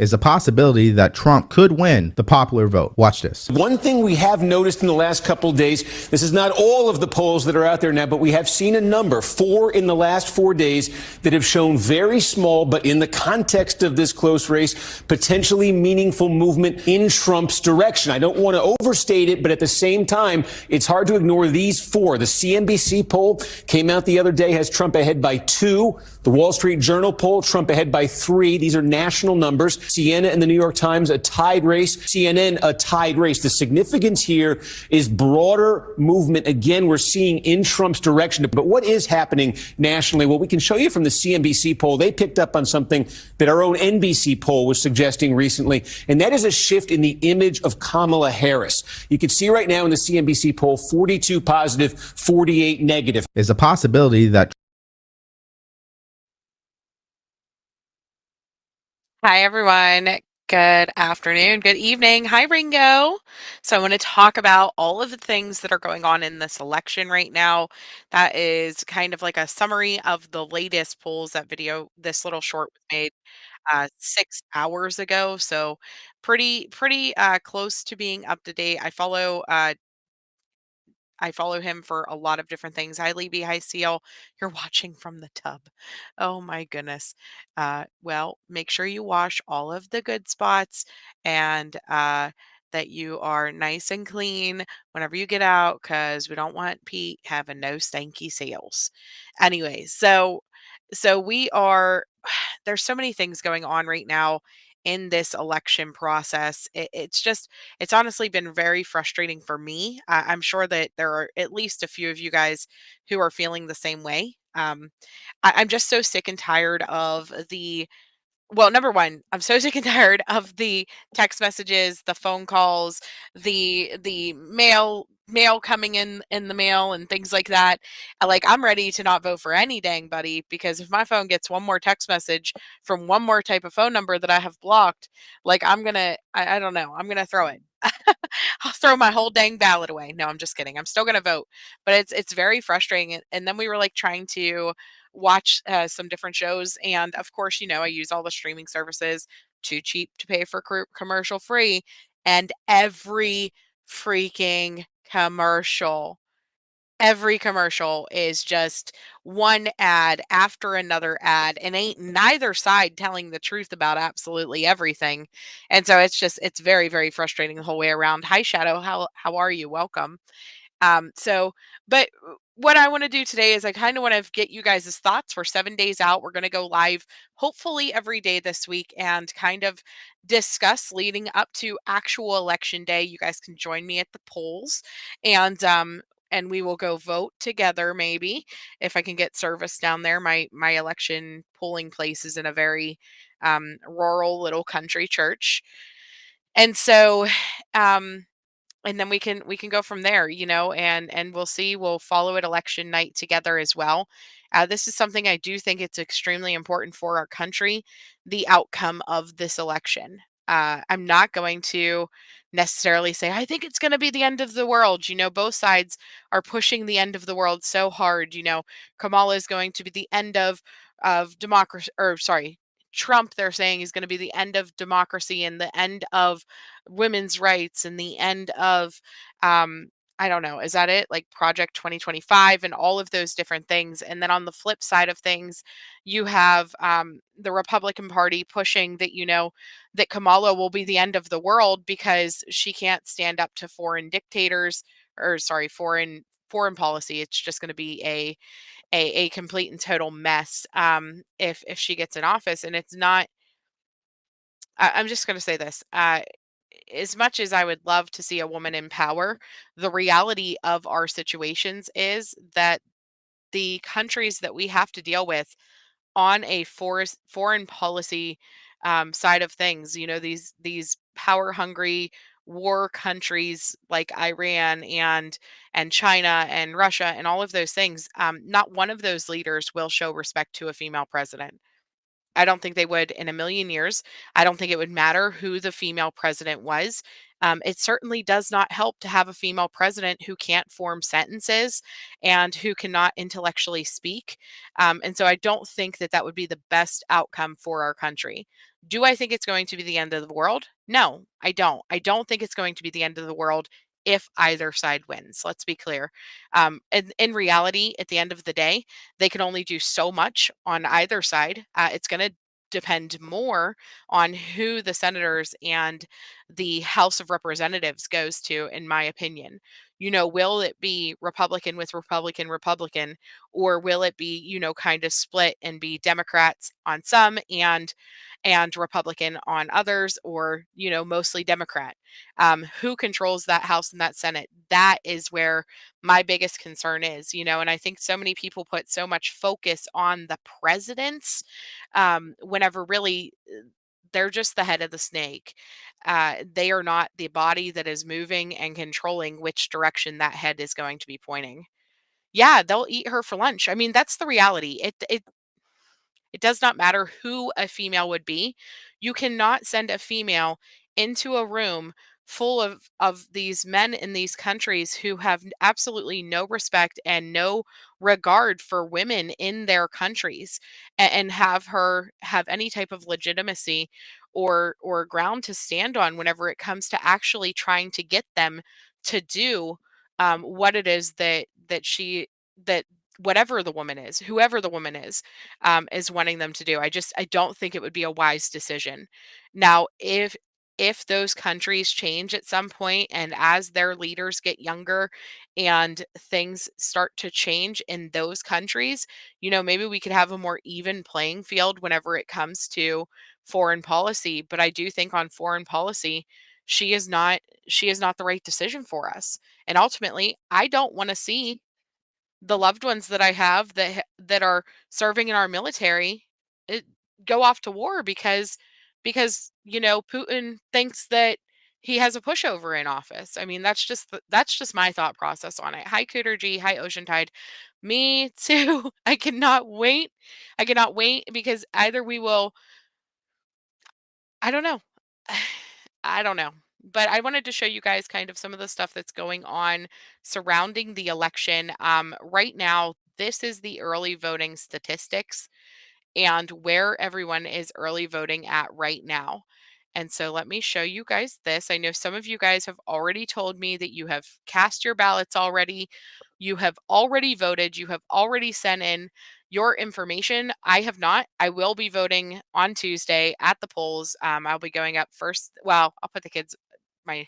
is a possibility that Trump could win the popular vote. Watch this. One thing we have noticed in the last couple of days, this is not all of the polls that are out there now, but we have seen a number, 4 in the last 4 days, that have shown very small, but in the context of this close race, potentially meaningful movement in Trump's direction. I don't want to overstate it, but at the same time, it's hard to ignore these 4. The CNBC poll came out the other day, has Trump ahead by 2. The Wall Street Journal poll, Trump ahead by 3. These are national numbers. Siena and the New York Times, a tied race. CNN, a tied race. The significance here is broader movement. Again, we're seeing in Trump's direction. But what is happening nationally? Well, we can show you from the CNBC poll. They picked up on something that our own NBC poll was suggesting recently, and that is a shift in the image of Kamala Harris. You can see right now in the CNBC poll, 42 positive, 48 negative. Is a possibility that Hi, everyone. Good afternoon. Good evening. Hi, Ringo. So I want to talk about all of the things that are going on in this election right now. That is kind of like a summary of the latest polls. That video, this little short was made 6 hours ago. So pretty close to being up to date. I follow him for a lot of different things. Hi, Libby. Hi, Seal. You're watching from the tub. Oh my goodness. Well, make sure you wash all of the good spots and that you are nice and clean whenever you get out because we don't want Pete having no stanky seals. Anyway, so we are there's so many things going on right now in this election process. It's honestly been very frustrating for me. I'm sure that there are at least a few of you guys who are feeling the same way. I'm just so sick and tired of the well, number one, I'm so sick and tired of the text messages, the phone calls, the mail coming in the mail and things like that. Like I'm ready to not vote for any dang buddy because if my phone gets one more text message from one more type of phone number that I have blocked, like I don't know, I'm gonna throw it. I'll throw my whole dang ballot away. No, I'm just kidding. I'm still gonna vote, but it's very frustrating. And then we were like trying to watch some different shows. And of course, I use all the streaming services, too cheap to pay for commercial free. And freaking commercial, every commercial is just one ad after another ad and ain't neither side telling the truth about absolutely everything. And so it's very, very frustrating the whole way around. Hi, Shadow. How are you? Welcome. But what I want to do today is I kind of want to get you guys' thoughts. We're 7 days out. We're going to go live hopefully every day this week and kind of discuss leading up to actual election day. You guys can join me at the polls and we will go vote together maybe if I can get service down there. My election polling place is in a very rural little country church. And so and then we can go from there, and we'll see. We'll follow it election night together as well. This is something I do think it's extremely important for our country, the outcome of this election. I'm not going to necessarily say I think it's going to be the end of the world. Both sides are pushing the end of the world so hard. Kamala is going to be the end of democracy, or sorry, Trump, they're saying, is going to be the end of democracy and the end of women's rights and the end of I don't know, is that it? Like Project 2025 and all of those different things. And then on the flip side of things, you have the Republican Party pushing that, that Kamala will be the end of the world because she can't stand up to foreign dictators, or sorry, foreign policy. It's just going to be a complete and total mess if she gets in office. And it's not. I'm just going to say this. As much as I would love to see a woman in power, the reality of our situations is that the countries that we have to deal with on a foreign policy side of things, these power hungry war countries like Iran and China and Russia and all of those things, not one of those leaders will show respect to a female president. I don't think they would in a million years. I don't think it would matter who the female president was. It certainly does not help to have a female president who can't form sentences and who cannot intellectually speak. And so I don't think that that would be the best outcome for our country. Do I think it's going to be the end of the world? No, I don't. I don't think it's going to be the end of the world if either side wins. Let's be clear. In reality, at the end of the day, they can only do so much on either side. It's going to depend more on who the senators and the House of Representatives goes to, in my opinion. Will it be Republican with Republican, Republican, or will it be, kind of split and be Democrats on some and Republican on others, or mostly Democrat? Who controls that House and that Senate? That is where my biggest concern is. And I think so many people put so much focus on the presidents, whenever really they're just the head of the snake. They are not the body that is moving and controlling which direction that head is going to be pointing. Yeah, they'll eat her for lunch. I mean, that's the reality. It does not matter who a female would be. You cannot send a female into a room full of these men in these countries who have absolutely no respect and no regard for women in their countries, and have her have any type of legitimacy or ground to stand on whenever it comes to actually trying to get them to do what it is that whatever the woman is, whoever the woman is wanting them to do. I don't think it would be a wise decision. Now, if those countries change at some point, and as their leaders get younger and things start to change in those countries, maybe we could have a more even playing field whenever it comes to foreign policy. But I do think on foreign policy, she is not she is not the right decision for us. And ultimately, I don't want to see the loved ones that I have that are serving in our military, it, go off to war because Putin thinks that he has a pushover in office. I mean, that's just my thought process on it. Hi Cooter G, hi Ocean Tide. Me too. I cannot wait. I cannot wait because either we will, I don't know. I don't know. But I wanted to show you guys kind of some of the stuff that's going on surrounding the election. Right now, this is the early voting statistics and where everyone is early voting at right now. And so let me show you guys this. I know some of you guys have already told me that you have cast your ballots already. You have already voted. You have already sent in your information. I have not. I will be voting on Tuesday at the polls. I'll be going up first. Well, I'll put the kids, my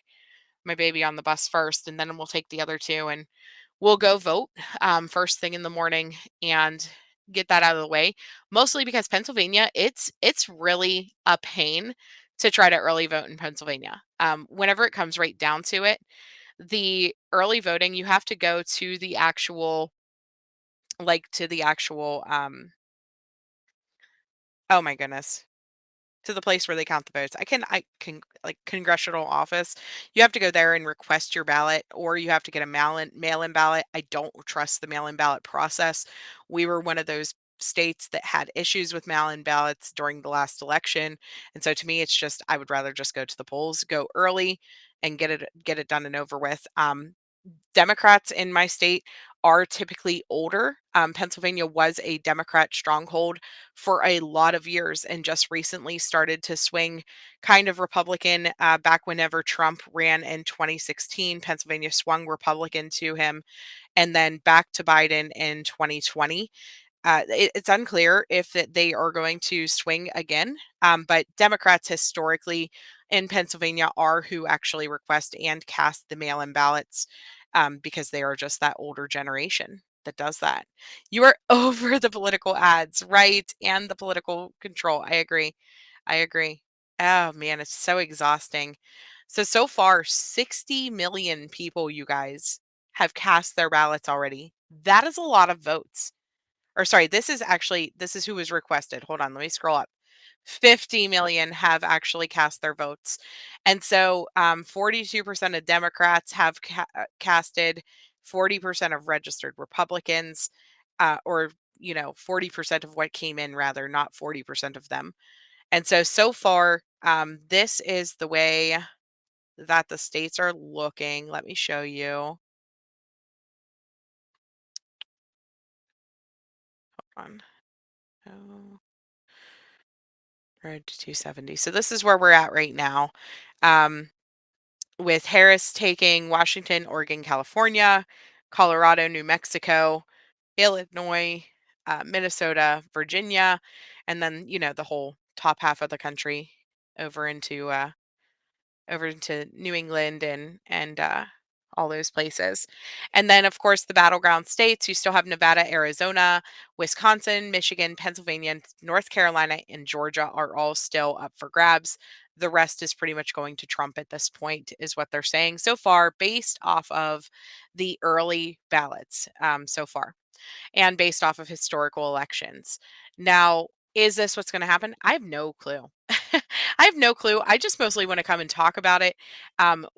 my baby on the bus first, and then we'll take the other two and we'll go vote first thing in the morning and get that out of the way. Mostly because Pennsylvania, it's really a pain to try to early vote in Pennsylvania. Whenever it comes right down to it, the early voting, you have to go to the actual, oh my goodness, to the place where they count the votes. I can like congressional office. You have to go there and request your ballot, or you have to get a mail-in ballot. I don't trust the mail-in ballot process. We were one of those states that had issues with mail-in ballots during the last election. And so to me, it's just I would rather just go to the polls, go early and get it done and over with. Democrats in my state are typically older. Pennsylvania was a Democrat stronghold for a lot of years and just recently started to swing kind of Republican. Back whenever Trump ran in 2016, Pennsylvania swung Republican to him, and then back to Biden in 2020. It's unclear if they are going to swing again, but Democrats historically in Pennsylvania are who actually request and cast the mail in ballots, because they are just that older generation that does that. You are over the political ads, right? And the political control. I agree. I agree. Oh man, it's so exhausting. So far, 60 million people, you guys, have cast their ballots already. That is a lot of votes. Or sorry, this is who was requested. Hold on, let me scroll up. 50 million have actually cast their votes. And so 42% of Democrats have casted, 40% of registered Republicans, or 40% of what came in, rather, not 40% of them. And so far, this is the way that the states are looking. Let me show you. Hold on. Oh, Road to 270. So this is where we're at right now. Um, with Harris taking Washington, Oregon, California, Colorado, New Mexico, Illinois, Minnesota, Virginia, and then the whole top half of the country over into New England and all those places. And then of course the battleground states, you still have Nevada, Arizona, Wisconsin, Michigan, Pennsylvania, and North Carolina and Georgia are all still up for grabs. The rest is pretty much going to Trump at this point, is what they're saying so far, based off of the early ballots so far and based off of historical elections. Now, is this what's going to happen? I have no clue. I have no clue. I just mostly want to come and talk about it.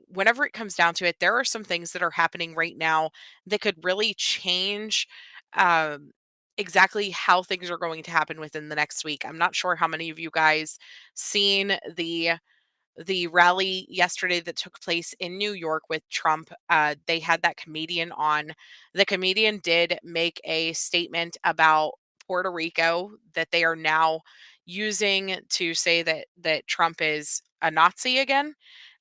Whenever it comes down to it, there are some things that are happening right now that could really change um, exactly how things are going to happen within the next week. I'm not sure how many of you guys seen the rally yesterday that took place in New York with Trump. They had that comedian on. The comedian did make a statement about Puerto Rico that they are now using to say that Trump is a Nazi again.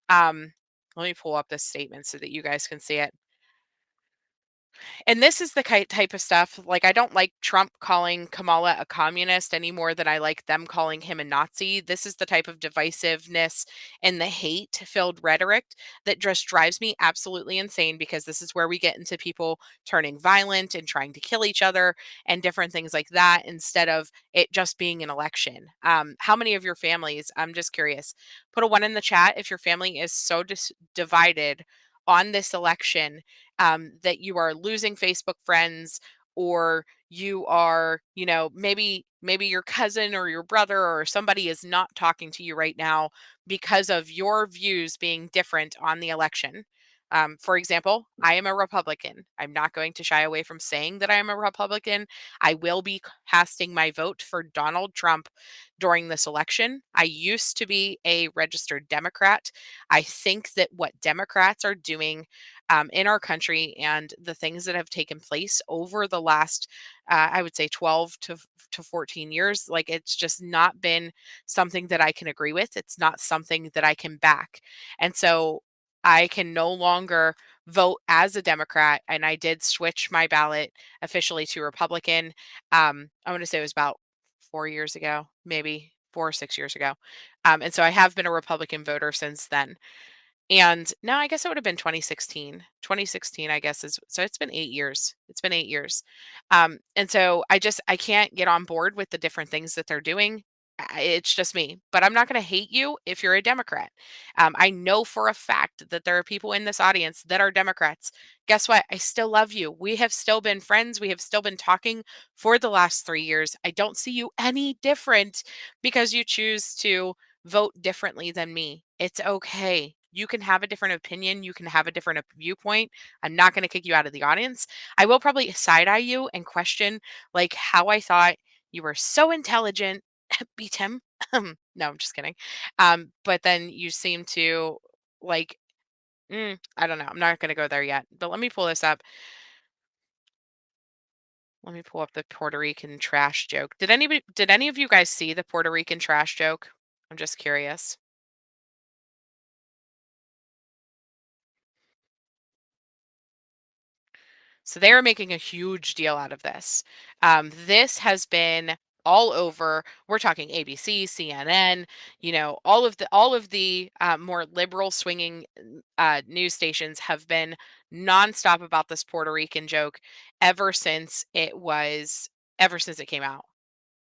Um, Let me pull up this statement so that you guys can see it. And this is the type of stuff, like, I don't like Trump calling Kamala a communist any more than I like them calling him a Nazi. This is the type of divisiveness and the hate-filled rhetoric that just drives me absolutely insane, because this is where we get into people turning violent and trying to kill each other and different things like that, instead of it just being an election. How many of your families, I'm just curious, put a 1 in the chat if your family is so divided on this election, that you are losing Facebook friends, or you are, maybe your cousin or your brother or somebody is not talking to you right now because of your views being different on the election. For example, I am a Republican. I'm not going to shy away from saying that I am a Republican. I will be casting my vote for Donald Trump during this election. I used to be a registered Democrat. I think that what Democrats are doing in our country and the things that have taken place over the last, I would say, 12 to 14 years, like, it's just not been something that I can agree with. It's not something that I can back. And so I can no longer vote as a Democrat. And I did switch my ballot officially to Republican. I want to say it was about 4 years ago, maybe 4 or 6 years ago. And so I have been a Republican voter since then. And no, I guess it would have been 2016. 2016, I guess, is so it's been 8 years. It's been 8 years. And so I can't get on board with the different things that they're doing. It's just me, but I'm not going to hate you if you're a Democrat. I know for a fact that there are people in this audience that are Democrats. Guess what? I still love you. We have still been friends. We have still been talking for the last 3 years. I don't see you any different because you choose to vote differently than me. It's okay. You can have a different opinion. You can have a different viewpoint. I'm not going to kick you out of the audience. I will probably side eye you and question, like, how I thought you were so intelligent. Beat him. No, I'm just kidding. But then you seem to, like, I don't know. I'm not going to go there yet. But let me pull this up. Let me pull up the Puerto Rican trash joke. Did any of you guys see the Puerto Rican trash joke? I'm just curious. So they are making a huge deal out of this. This has been all over. We're talking ABC, CNN, all of the more liberal swinging news stations have been nonstop about this Puerto Rican joke ever since ever since it came out.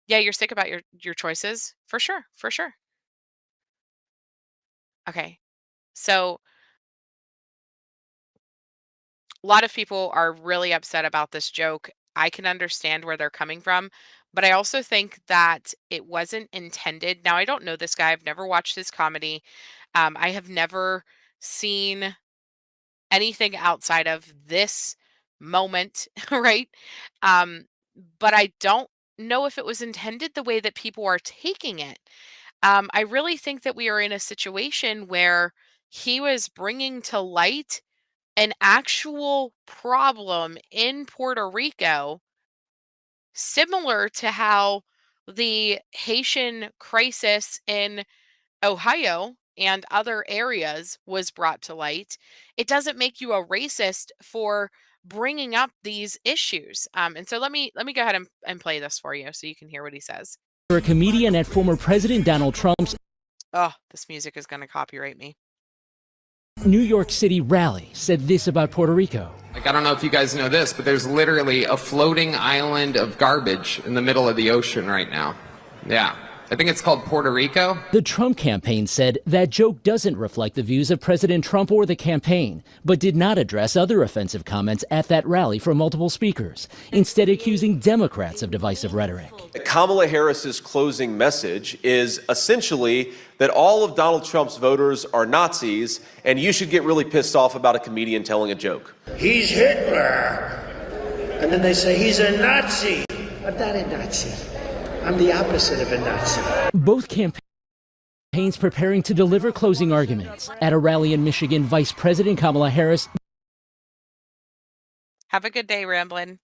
Yeah, you're sick about your choices, for sure, for sure. Okay, so a lot of people are really upset about this joke. I can understand where they're coming from, but I also think that it wasn't intended. Now, I don't know this guy. I've never watched his comedy. I have never seen anything outside of this moment, right? Um, but I don't know if it was intended the way that people are taking it. I really think that we are in a situation where he was bringing to light an actual problem in Puerto Rico, similar to how the Haitian crisis in Ohio and other areas was brought to light, it doesn't make you a racist for bringing up these issues. And so let me go ahead and play this for you so you can hear what he says. A comedian at former President Donald Trump's Oh, this music is going to copyright me. New York City rally said this about Puerto Rico. Like, I don't know if you guys know this, but there's literally a floating island of garbage in the middle of the ocean right now. Yeah. I think it's called Puerto Rico. The Trump campaign said that joke doesn't reflect the views of President Trump or the campaign, but did not address other offensive comments at that rally from multiple speakers, instead accusing Democrats of divisive rhetoric. Kamala Harris's closing message is essentially that all of Donald Trump's voters are Nazis, and you should get really pissed off about a comedian telling a joke. He's Hitler. And then they say he's a Nazi. I'm not a Nazi. I'm the opposite of a Nazi. Both campaigns preparing to deliver closing arguments. At a rally in Michigan, Vice President Kamala Harris. Have a good day, Ramblin'.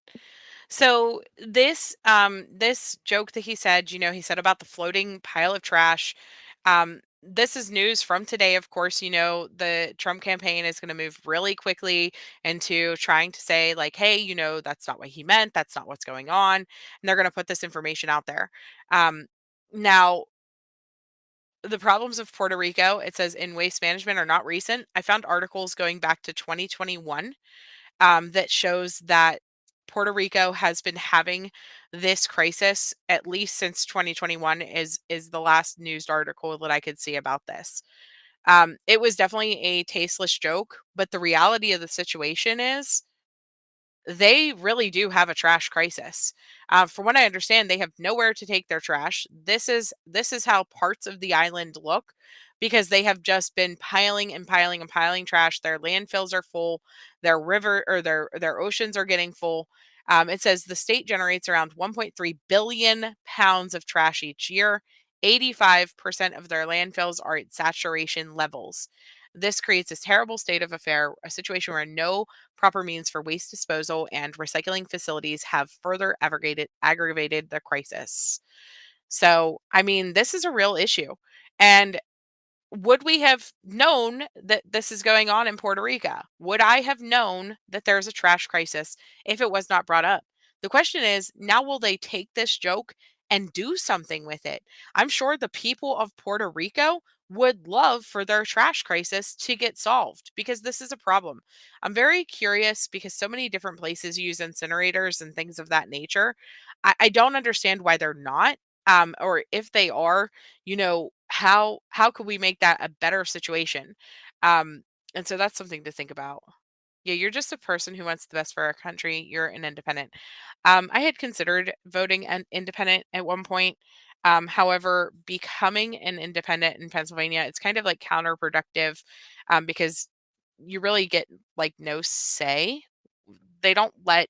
So this joke that he said, he said about the floating pile of trash. This is news from today. Of course, the Trump campaign is going to move really quickly into trying to say, like, hey, that's not what he meant. That's not what's going on. And they're going to put this information out there. Now, the problems of Puerto Rico, it says in waste management, are not recent. I found articles going back to 2021 that shows that Puerto Rico has been having this crisis at least since 2021 is the last news article that I could see about this. It was definitely a tasteless joke, but the reality of the situation is they really do have a trash crisis. From what I understand, they have nowhere to take their trash. This is how parts of the island look because they have just been piling and piling and piling trash. Their landfills are full. Their river or their oceans are getting full. It says the state generates around 1.3 billion pounds of trash each year. 85% of their landfills are at saturation levels. This creates a terrible state of affair, a situation where no proper means for waste disposal and recycling facilities have further aggravated the crisis. So, I mean, this is a real issue. And would we have known that this is going on in Puerto Rico? Would I have known that there's a trash crisis if it was not brought up? The question is, now will they take this joke and do something with it? I'm sure the people of Puerto Rico would love for their trash crisis to get solved because this is a problem. I'm very curious because so many different places use incinerators and things of that nature. I don't understand why they're not. Or if they are, how could we make that a better situation? And so that's something to think about. Yeah, you're just a person who wants the best for our country. You're an independent. I had considered voting an independent at one point. However, becoming an independent in Pennsylvania, it's kind of like counterproductive because you really get like no say. They don't let,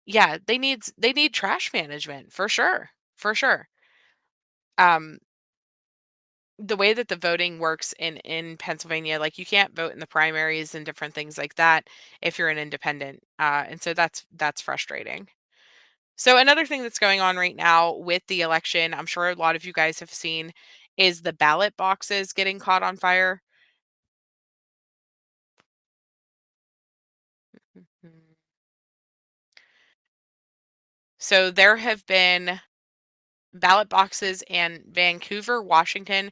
yeah, they need trash management for sure. For sure. Um, the way that the voting works in Pennsylvania, like you can't vote in the primaries and different things like that if you're an independent. And so that's frustrating. So another thing that's going on right now with the election, I'm sure a lot of you guys have seen, is the ballot boxes getting caught on fire. Mhm. So there have been ballot boxes in Vancouver, Washington,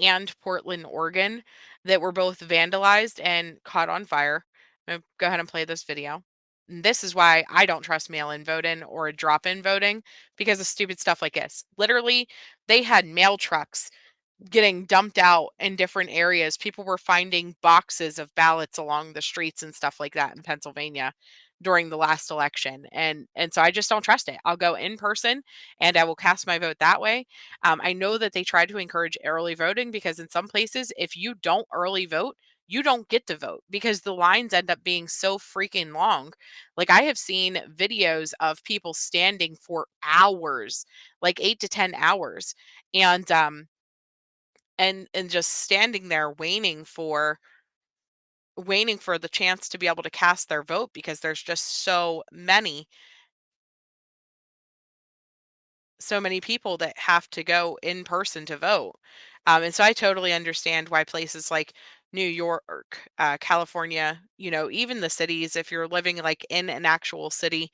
and Portland, Oregon that were both vandalized and caught on fire. I'm gonna go ahead and play this video. And this is why I don't trust mail in voting or drop in voting because of stupid stuff like this. Literally, they had mail trucks getting dumped out in different areas. People were finding boxes of ballots along the streets and stuff like that in Pennsylvania during the last election. And so I just don't trust it. I'll go in person and I will cast my vote that way. I know that they try to encourage early voting because in some places, if you don't early vote, you don't get to vote because the lines end up being so freaking long. Like I have seen videos of people standing for hours, like 8 to 10 hours. And just standing there waiting for the chance to be able to cast their vote because there's just so many. so many people that have to go in person to vote. And so I totally understand why places like New York, California, even the cities, if you're living like in an actual city,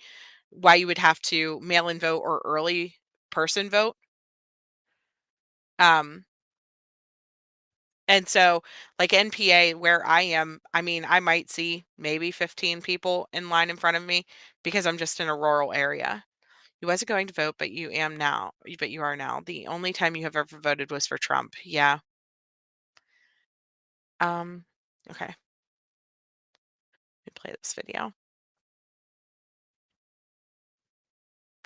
why you would have to mail in vote or early person vote. Um, and so, like NPA, where I am, I mean, I might see maybe 15 people in line in front of me because I'm just in a rural area. You wasn't going to vote, but you am now. But you are now. The only time you have ever voted was for Trump. Yeah. Um. Okay. Let me play this video.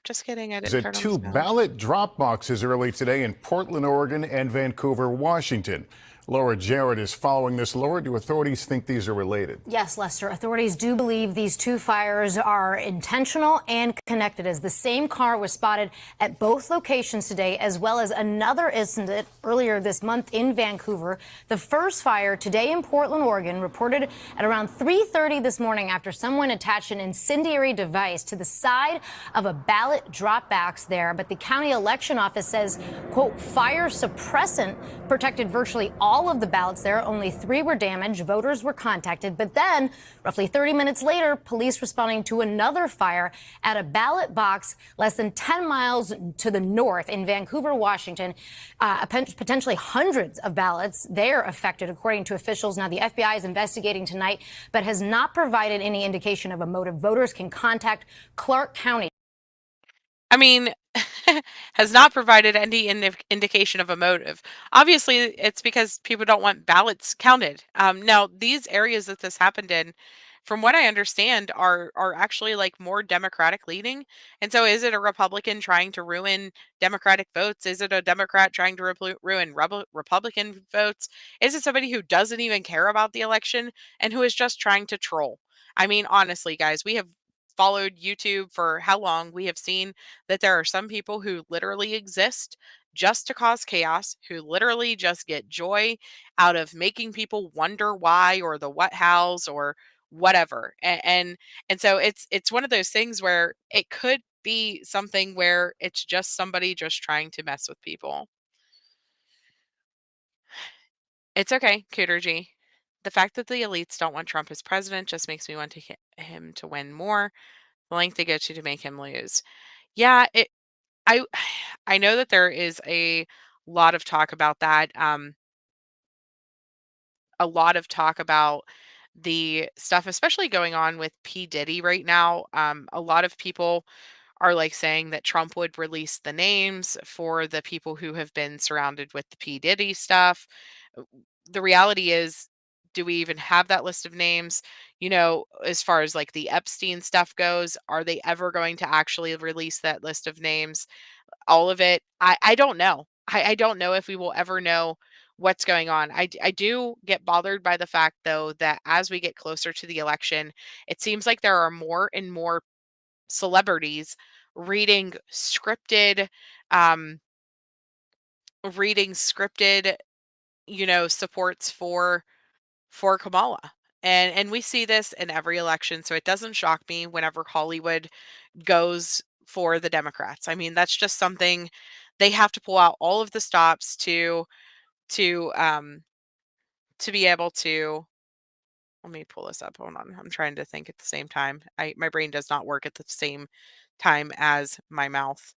Just kidding. I didn't At turn on the two sound. ballot drop boxes early today in Portland, Oregon and Vancouver, Washington. Laura Jarrett is following this. Laura, do authorities think these are related? Yes, Lester. Authorities do believe these two fires are intentional and connected, as the same car was spotted at both locations today, as well as another incident earlier this month in Vancouver. The first fire today in Portland, Oregon, reported at around 3:30 this morning after someone attached an incendiary device to the side of a ballot drop box there. But the county election office says, quote, fire suppressant protected virtually all of the ballots there. Only 3 were damaged. Voters were contacted. But then, roughly 30 minutes later, police responding to another fire at a ballot box less than 10 miles to the north in Vancouver, Washington. Potentially hundreds of ballots there affected, according to officials. Now, the FBI is investigating tonight, but has not provided any indication of a motive. Voters can contact Clark County. I mean, has not provided any indication of a motive. Obviously, it's because people don't want ballots counted. Now, these areas that this happened in, from what I understand, are actually like more Democratic leaning. And so, is it a Republican trying to ruin Democratic votes? Is it a Democrat trying to ruin Republican votes? Is it somebody who doesn't even care about the election and who is just trying to troll? I mean, honestly, guys, we have followed YouTube for how long? We have seen that there are some people who literally exist just to cause chaos, who literally just get joy out of making people wonder why or the what hows or whatever. And so it's one of those things where it could be something where it's just somebody just trying to mess with people. It's okay, Cooter G. The fact that the elites don't want Trump as president just makes me want him to win more. The length they go to make him lose. Yeah, I I know that there is a lot of talk about that. A lot of talk about the stuff, especially going on with P. Diddy right now. A lot of people are like saying that Trump would release the names for the people who have been surrounded with the P. Diddy stuff. The reality is, do we even have that list of names? As far as like the Epstein stuff goes, are they ever going to actually release that list of names? All of it, I don't know. I don't know if we will ever know what's going on. I do get bothered by the fact, though, that as we get closer to the election, it seems like there are more and more celebrities reading scripted, um, reading scripted, supports for Kamala. And we see this in every election, so it doesn't shock me whenever Hollywood goes for the Democrats. I mean, that's just something they have to pull out all of the stops to to be able to. Let me pull this up. Hold on. I'm trying to think at the same time. My brain does not work at the same time as my mouth.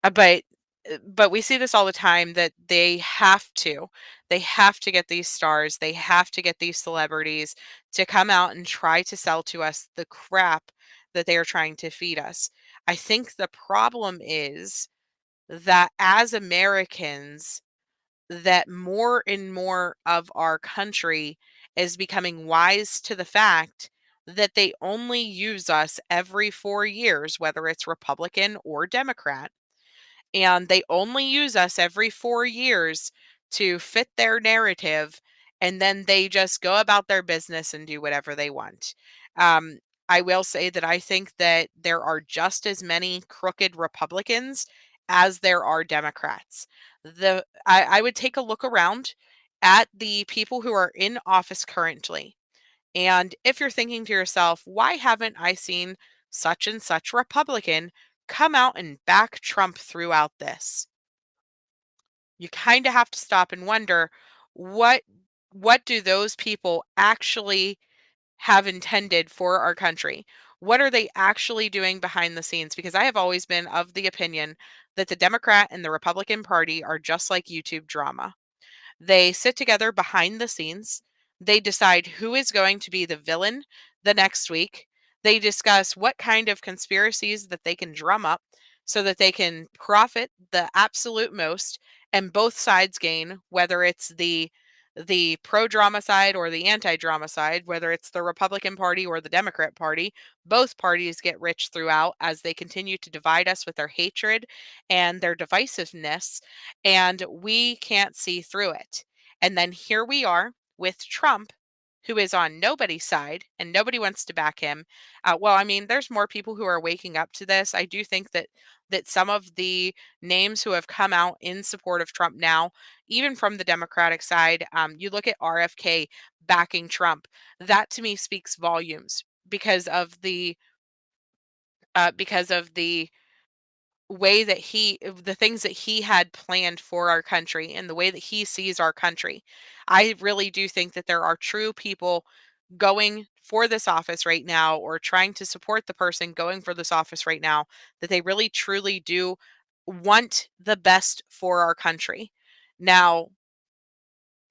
But we see this all the time that they have to get these stars, they have to get these celebrities to come out and try to sell to us the crap that they are trying to feed us. I think the problem is that as Americans, that more and more of our country is becoming wise to the fact that they only use us every 4 years, whether it's Republican or Democrat, and they only use us every 4 years to fit their narrative, and then they just go about their business and do whatever they want. Um, I will say that I think that there are just as many crooked Republicans as there are Democrats. I would take a look around at the people who are in office currently. And if you're thinking to yourself, why haven't I seen such and such Republican come out and back Trump throughout this. You kind of have to stop and wonder what what do those people actually have intended for our country? What are they actually doing behind the scenes? Because I have always been of the opinion that the Democrat and the Republican Party are just like YouTube drama. They sit together behind the scenes. They decide who is going to be the villain the next week. They discuss what kind of conspiracies that they can drum up so that they can profit the absolute most and both sides gain, whether it's the pro-drama side or the anti-drama side, whether it's the Republican Party or the Democrat Party. Both parties get rich throughout as they continue to divide us with their hatred and their divisiveness, and we can't see through it. And then here we are with Trump, who is on nobody's side and nobody wants to back him. Well, I mean, there's more people who are waking up to this. I do think that some of the names who have come out in support of Trump now, even from the Democratic side, you look at RFK backing Trump. That to me speaks volumes because of the way that the things that he had planned for our country and the way that he sees our country. I really do think that there are true people going for this office right now or trying to support the person going for this office right now, that they really truly do want the best for our country. Now,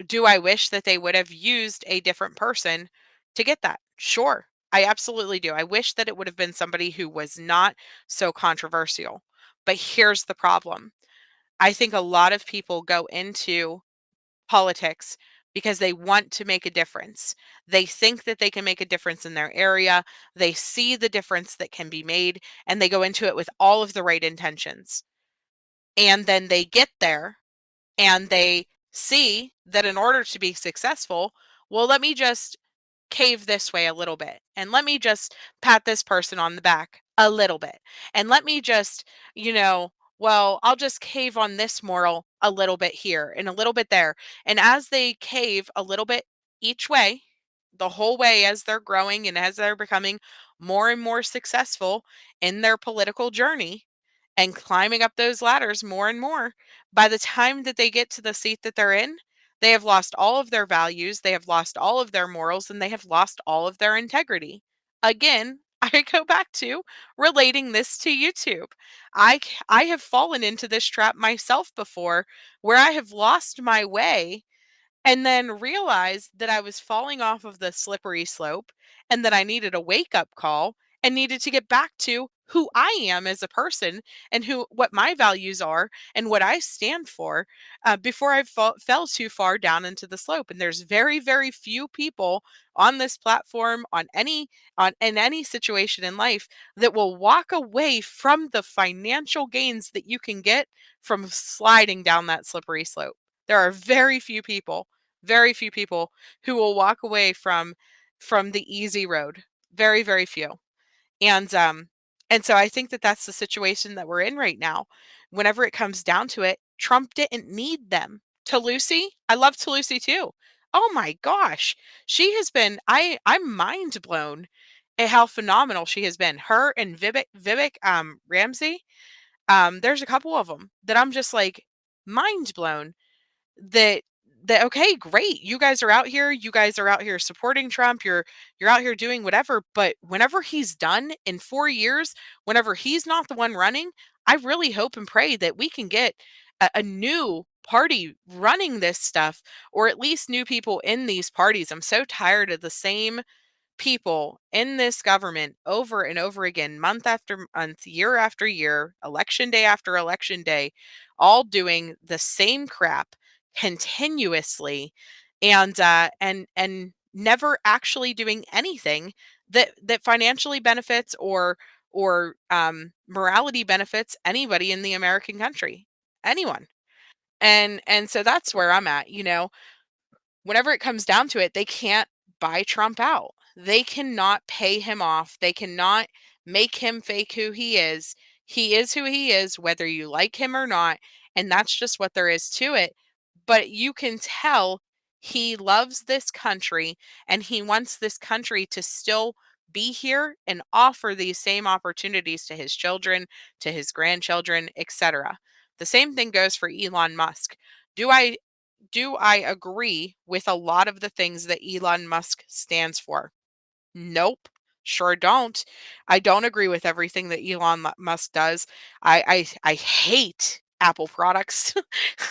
do I wish that they would have used a different person to get that? Sure. I absolutely do. I wish that it would have been somebody who was not so controversial. But here's the problem. I think a lot of people go into politics because they want to make a difference. They think that they can make a difference in their area. They see the difference that can be made and they go into it with all of the right intentions. And then they get there and they see that in order to be successful, well, let me just cave this way a little bit. And let me just pat this person on the back a little bit. And let me just, well, I'll just cave on this moral a little bit here and a little bit there. And as they cave a little bit each way, the whole way as they're growing and as they're becoming more and more successful in their political journey and climbing up those ladders more and more, by the time that they get to the seat that they're in, they have lost all of their values, they have lost all of their morals, and they have lost all of their integrity. Again, I go back to relating this to YouTube. I have fallen into this trap myself before where I have lost my way and then realized that I was falling off of the slippery slope and that I needed a wake up call and needed to get back to who I am as a person and what my values are and what I stand for before I fell too far down into the slope. And there's very, very few people on this platform, in any situation in life, that will walk away from the financial gains that you can get from sliding down that slippery slope. There are very few people who will walk away from the easy road. Very, very few. And so I think that that's the situation that we're in right now. Whenever it comes down to it, Trump didn't need them. Lucy, I love Lucy too. Oh my gosh. She has been I'm mind blown at how phenomenal she has been. Her and Vivek Ramsey. There's a couple of them that I'm just like mind blown that okay, great, you guys are out here supporting Trump, you're out here doing whatever, but whenever he's done in 4 years, whenever he's not the one running, I really hope and pray that we can get a new party running this stuff, or at least new people in these parties. I'm so tired of the same people in this government over and over again, month after month, year after year, election day after election day, all doing the same crap continuously, and never actually doing anything that financially benefits or morality benefits anybody in the American country, anyone. And so that's where I'm at. Whenever it comes down to it, they can't buy Trump out. They cannot pay him off. They cannot make him fake who he is. He is who he is, whether you like him or not. And that's just what there is to it. But you can tell he loves this country and he wants this country to still be here and offer these same opportunities to his children, to his grandchildren, etc. The same thing goes for Elon Musk. Do I agree with a lot of the things that Elon Musk stands for? Nope. Sure don't. I don't agree with everything that Elon Musk does. I hate Apple products.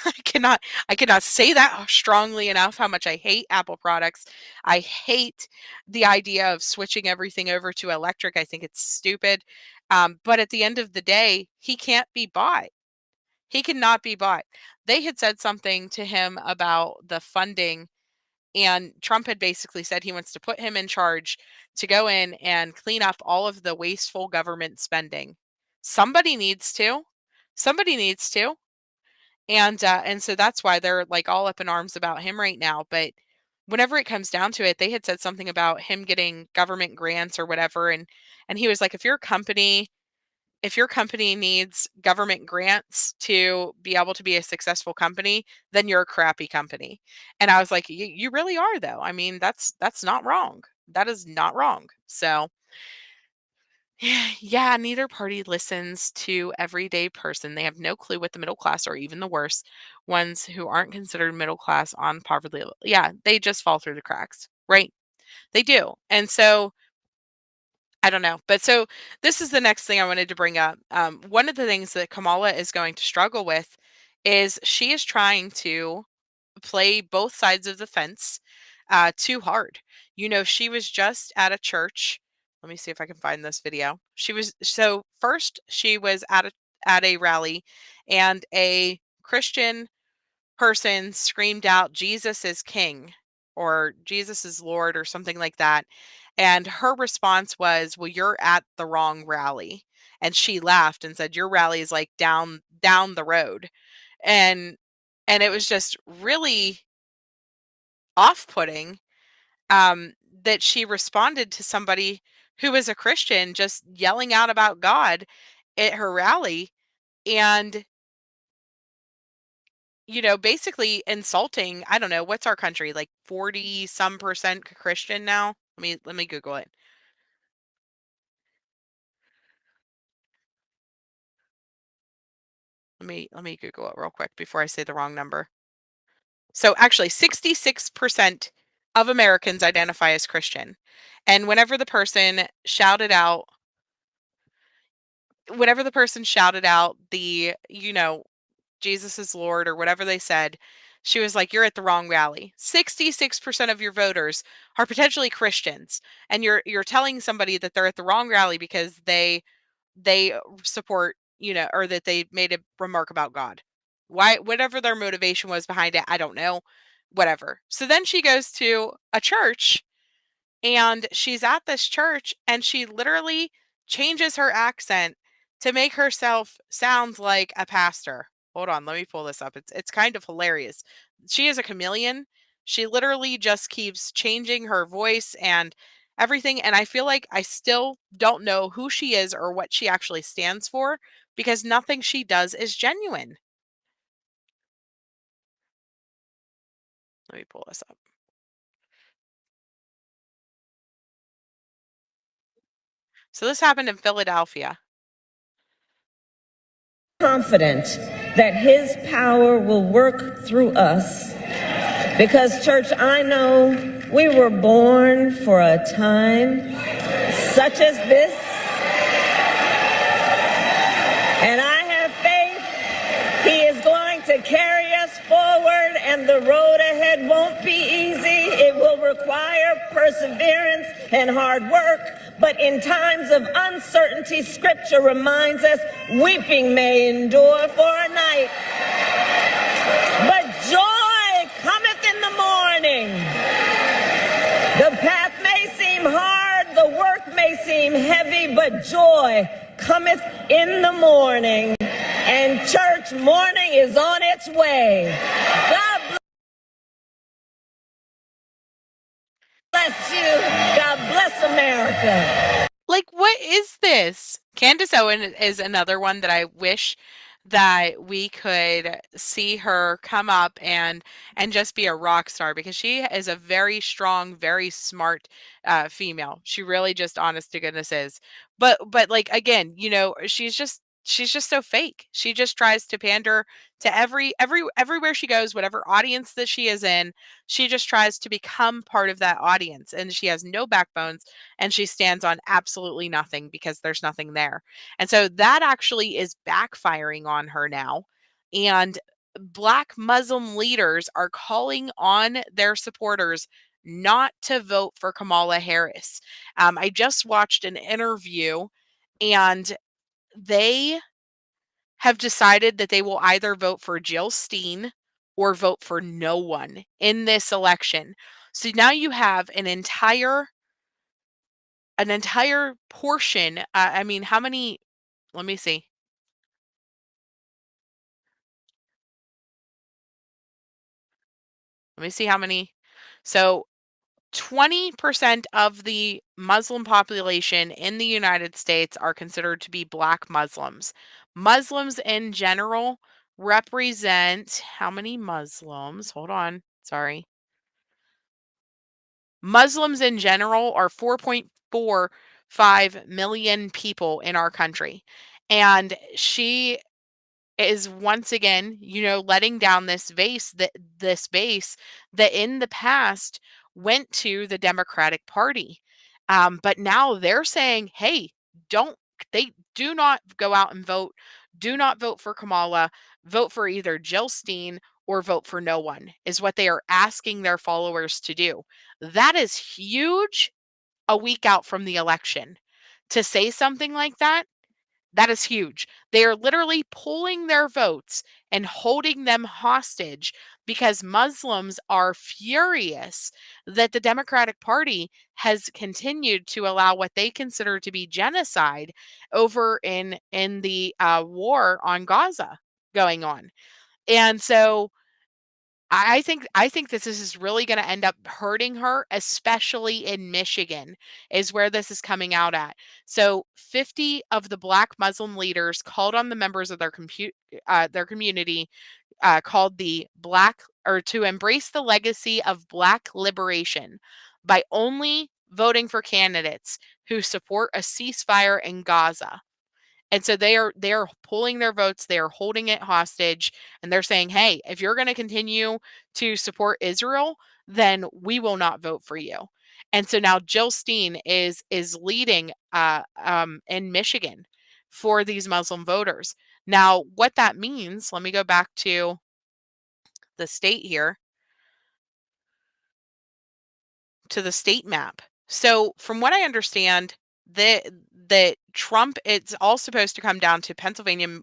I cannot say that strongly enough how much I hate Apple products. I hate the idea of switching everything over to electric. I think it's stupid. But at the end of the day, he can't be bought. He cannot be bought. They had said something to him about the funding, and Trump had basically said he wants to put him in charge to go in and clean up all of the wasteful government spending. Somebody needs to. Somebody needs to. And so that's why they're like all up in arms about him right now. But whenever it comes down to it, they had said something about him getting government grants or whatever, and he was like, if your company needs government grants to be able to be a successful company, then you're a crappy company. And I was like, you really are though. I mean, that's not wrong. That is not wrong. So yeah, neither party listens to everyday person. They have no clue what the middle class, or even the worse, ones who aren't considered middle class on poverty level. Yeah, they just fall through the cracks, right? They do. And so I don't know. But so this is the next thing I wanted to bring up. One of the things that Kamala is going to struggle with is she is trying to play both sides of the fence too hard. You know, she was just at a church. Let me see if I can find this video. First she was at a rally, and a Christian person screamed out, "Jesus is king," or "Jesus is Lord," or something like that. And her response was, "Well, you're at the wrong rally." And she laughed and said, "Your rally is like down the road." And it was just really off-putting that she responded to somebody who was a Christian just yelling out about God at her rally, and basically insulting. I don't know, what's our country, like 40 some percent Christian now? Let me Google it. Let me Google it real quick before I say the wrong number. So actually 66% of Americans identify as Christian. And whenever the person shouted out the, Jesus is Lord or whatever they said, she was like, "You're at the wrong rally." 66% of your voters are potentially Christians, and you're telling somebody that they're at the wrong rally because they support, or that they made a remark about God. Why, whatever their motivation was behind it, I don't know. Whatever. So then she goes to a church, and she's at this church, and she literally changes her accent to make herself sound like a pastor. Hold on, let me pull this up. It's kind of hilarious. She is a chameleon. She literally just keeps changing her voice and everything, and I feel like I still don't know who she is or what she actually stands for, because nothing she does is genuine. Let me pull this up. So this happened in Philadelphia. Confident that his power will work through us, because, church, I know we were born for a time such as this, and I have faith he is going to carry us forward, and the road ahead won't be easy. It will require perseverance and hard work. But in times of uncertainty, Scripture reminds us, weeping may endure for a night, but joy cometh in the morning. The path may seem hard, the work may seem heavy, but joy cometh in the morning. And church, morning is on its way. God bless you. God bless America. Like, what is this? Candace Owen is another one that I wish that we could see her come up and just be a rock star, because she is a very strong, very smart female. She really just, honest to goodness, is. But like, again, she's just so fake. She just tries to pander to everywhere she goes, whatever audience that she is in. She just tries to become part of that audience, and she has no backbones, and she stands on absolutely nothing because there's nothing there. And so that actually is backfiring on her now. And Black Muslim leaders are calling on their supporters not to vote for Kamala Harris. I just watched an interview, and they have decided that they will either vote for Jill Stein or vote for no one in this election. So now you have an entire portion. I mean, how many? Let me see. Let me see how many. So 20% of the Muslim population in the United States are considered to be Black Muslims. Muslims in general represent how many Muslims? Hold on. Sorry. Muslims in general are 4.45 million people in our country. And she is once again, letting down this base that in the past went to the Democratic Party. But now they're saying, hey, don't they do not go out and vote. Do not vote for Kamala. Vote for either Jill Stein or vote for no one, is what they are asking their followers to do. That is huge a week out from the election. To say something like that is huge. They are literally pulling their votes and holding them hostage because Muslims are furious that the Democratic Party has continued to allow what they consider to be genocide over in the war on Gaza going on. And so I think this is really going to end up hurting her, especially in Michigan, is where this is coming out at. So 50 of the Black Muslim leaders called on the members of their community, called the Black, or to embrace the legacy of Black liberation by only voting for candidates who support a ceasefire in Gaza. And so they are pulling their votes, they are holding it hostage, and they're saying, "Hey, if you're going to continue to support Israel, then we will not vote for you." And so now Jill Stein is leading in Michigan for these Muslim voters. Now, what that means, let me go back to the state here, to the state map. So, from what I understand, that Trump, it's all supposed to come down to Pennsylvania,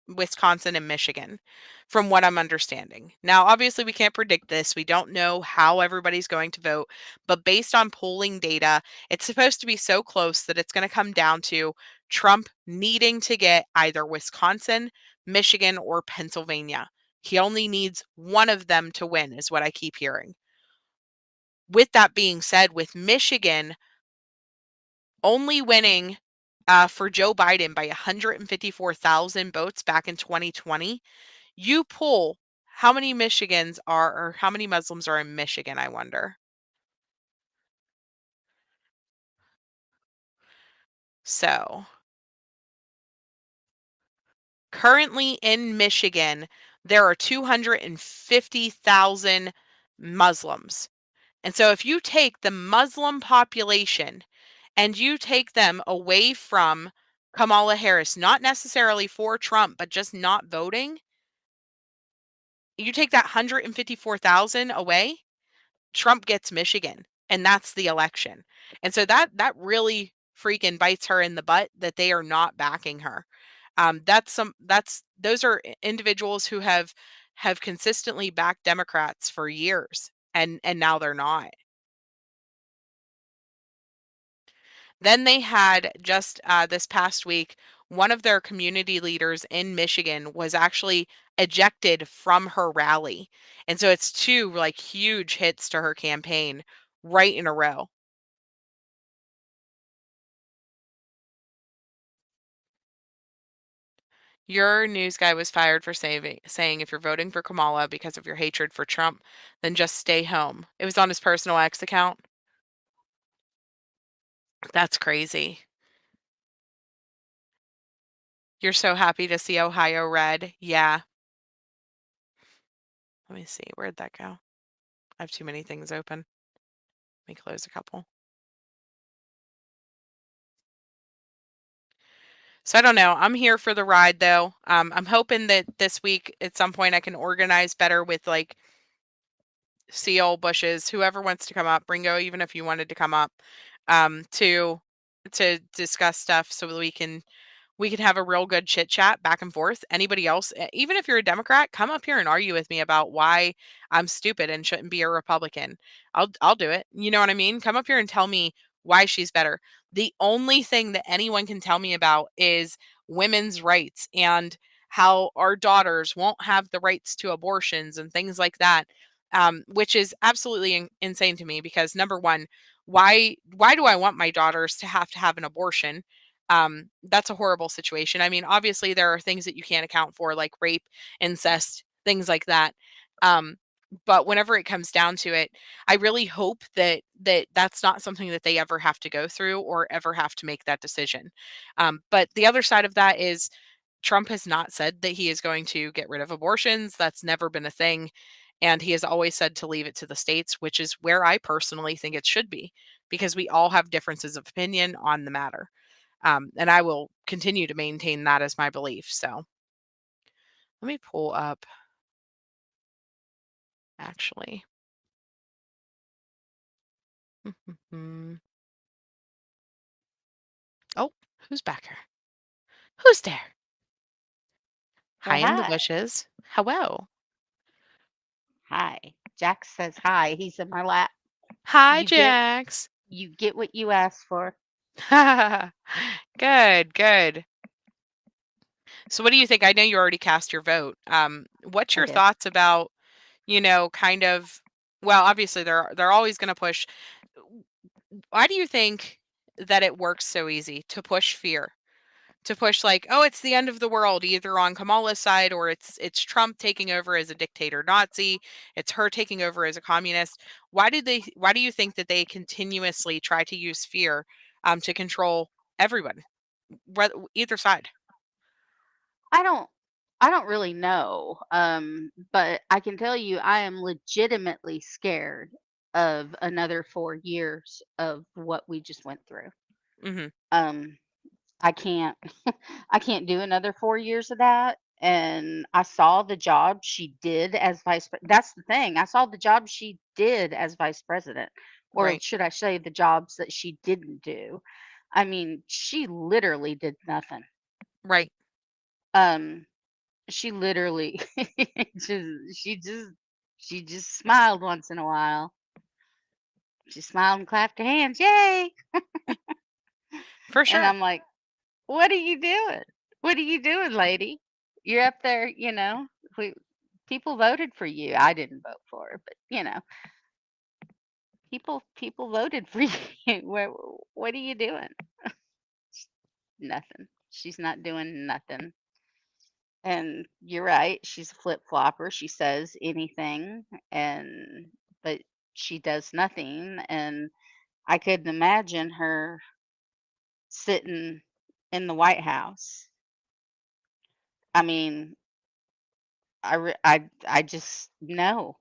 Wisconsin, and Michigan, from what I'm understanding. Now, obviously, we can't predict this. We don't know how everybody's going to vote, but based on polling data, it's supposed to be so close that it's going to come down to Trump needing to get either Wisconsin, Michigan, or Pennsylvania. He only needs one of them to win, is what I keep hearing. With that being said, with Michigan only winning for Joe Biden by 154,000 votes back in 2020, you pull how many Michigans are, or how many Muslims are in Michigan, I wonder. So, currently in Michigan, there are 250,000 Muslims. And so if you take the Muslim population and you take them away from Kamala Harris, not necessarily for Trump, but just not voting, you take that 154,000 away, Trump gets Michigan, and that's the election. And so that really freaking bites her in the butt that they are not backing her. Those are individuals who have consistently backed Democrats for years, and now they're not. Then they had just this past week, one of their community leaders in Michigan was actually ejected from her rally. And so it's two like huge hits to her campaign right in a row. Your news guy was fired for saying if you're voting for Kamala because of your hatred for Trump, then just stay home. It was on his personal X account. That's crazy. You're so happy to see Ohio red. Yeah. Let me see. Where'd that go? I have too many things open. Let me close a couple. So I don't know. I'm here for the ride though. I'm hoping that this week at some point I can organize better with like Seal, Bushes, whoever wants to come up, Ringo, even if you wanted to come up, to discuss stuff so that we can have a real good chit chat back and forth. Anybody else, even if you're a Democrat, come up here and argue with me about why I'm stupid and shouldn't be a Republican. I'll do it. You know what I mean? Come up here and tell me why she's better. The only thing that anyone can tell me about is women's rights and how our daughters won't have the rights to abortions and things like that. Which is absolutely insane to me because number one, why do I want my daughters to have an abortion? That's a horrible situation. I mean, obviously there are things that you can't account for, like rape, incest, things like that. Um, but whenever it comes down to it, I really hope that that's not something that they ever have to go through or ever have to make that decision. But the other side of that is Trump has not said that he is going to get rid of abortions. That's never been a thing. And he has always said to leave it to the states, which is where I personally think it should be, because we all have differences of opinion on the matter. And I will continue to maintain that as my belief. So let me pull up, actually. Oh, who's back here? Who's there? Hi in the Hi. bushes. Hello. Hi. Jack says hi. He's in my lap. Hi, You get Jax. you get what you asked for. Good, good. So what do you think? I know you already cast your vote. What's I your did. thoughts about, kind of, well, obviously they're always going to push. Why do you think that it works so easy to push fear? To push like, oh, it's the end of the world, either on Kamala's side or it's Trump taking over as a dictator Nazi, it's her taking over as a communist. Why do you think that they continuously try to use fear to control everyone, either side? I don't I don't really know. But I can tell you I am legitimately scared of another 4 years of what we just went through. Mhm. Um I can't I can't do another 4 years of that, and I saw the job she did as that's the thing, I saw the job she did as vice president, or Right. should I say the jobs that she didn't do. I mean, she literally did nothing. Right. Um, she literally just she just she just smiled once in a while. She smiled and clapped her hands, "Yay!" For And sure. I'm like, "What are you doing? What are you doing, lady? You're up there, we people voted for you. I didn't vote for her, but people voted for you. What are you doing? Nothing. She's not doing nothing." And you're right, she's a flip-flopper. She says anything and but she does nothing, and I couldn't imagine her sitting in the White House. I mean, I just know.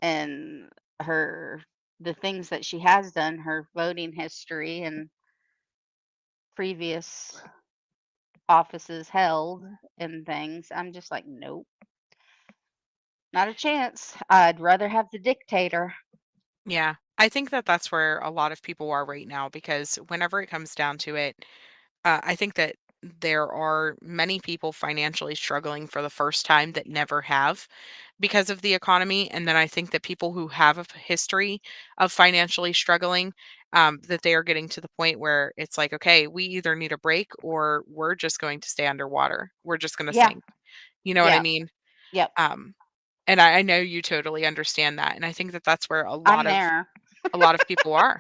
And her the things that she has done, her voting history and previous offices held and things, I'm just like, nope, not a chance. I'd rather have the dictator. Yeah. I think that that's where a lot of people are right now because whenever it comes down to it, I think that there are many people financially struggling for the first time that never have because of the economy. And then I think that people who have a history of financially struggling, that they are getting to the point where it's like, okay, we either need a break or we're just going to stay underwater. We're just going to Yeah, sink. You know what I yeah, mean? yep. Um, and I know you totally understand that. And I think that that's where I'm there. a lot of people are.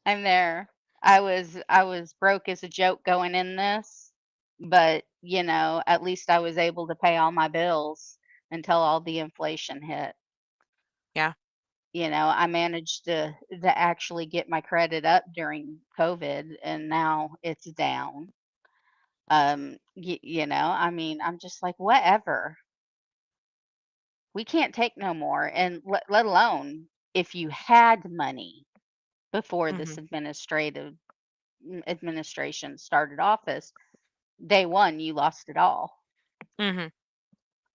I'm there. I was broke as a joke going in this. but at least I was able to pay all my bills until all the inflation hit. Yeah. I managed to actually get my credit up during COVID, and now it's down. I mean, I'm just like, whatever. We can't take no more, and let alone if you had money before this Mhm. administration started office, day one you lost it all. Mhm.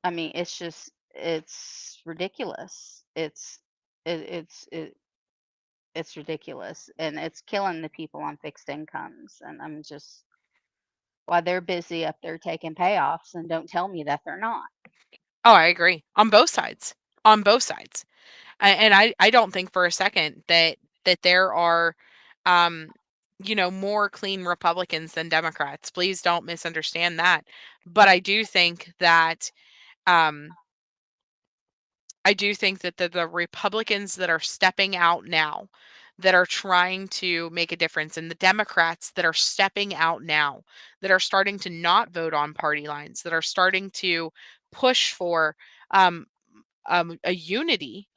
I mean, it's ridiculous. It's ridiculous, and it's killing the people on fixed incomes. And I'm just while they're busy up there taking payoffs, and don't tell me that they're not. Oh, I agree. On both sides. On both sides. And I don't think for a second that there are um more clean Republicans than Democrats. Please don't misunderstand that. But um I do think that the Republicans that are stepping out now, that are trying to make a difference, and the Democrats that are stepping out now, that are starting to not vote on party lines, that are starting to push for um, a unity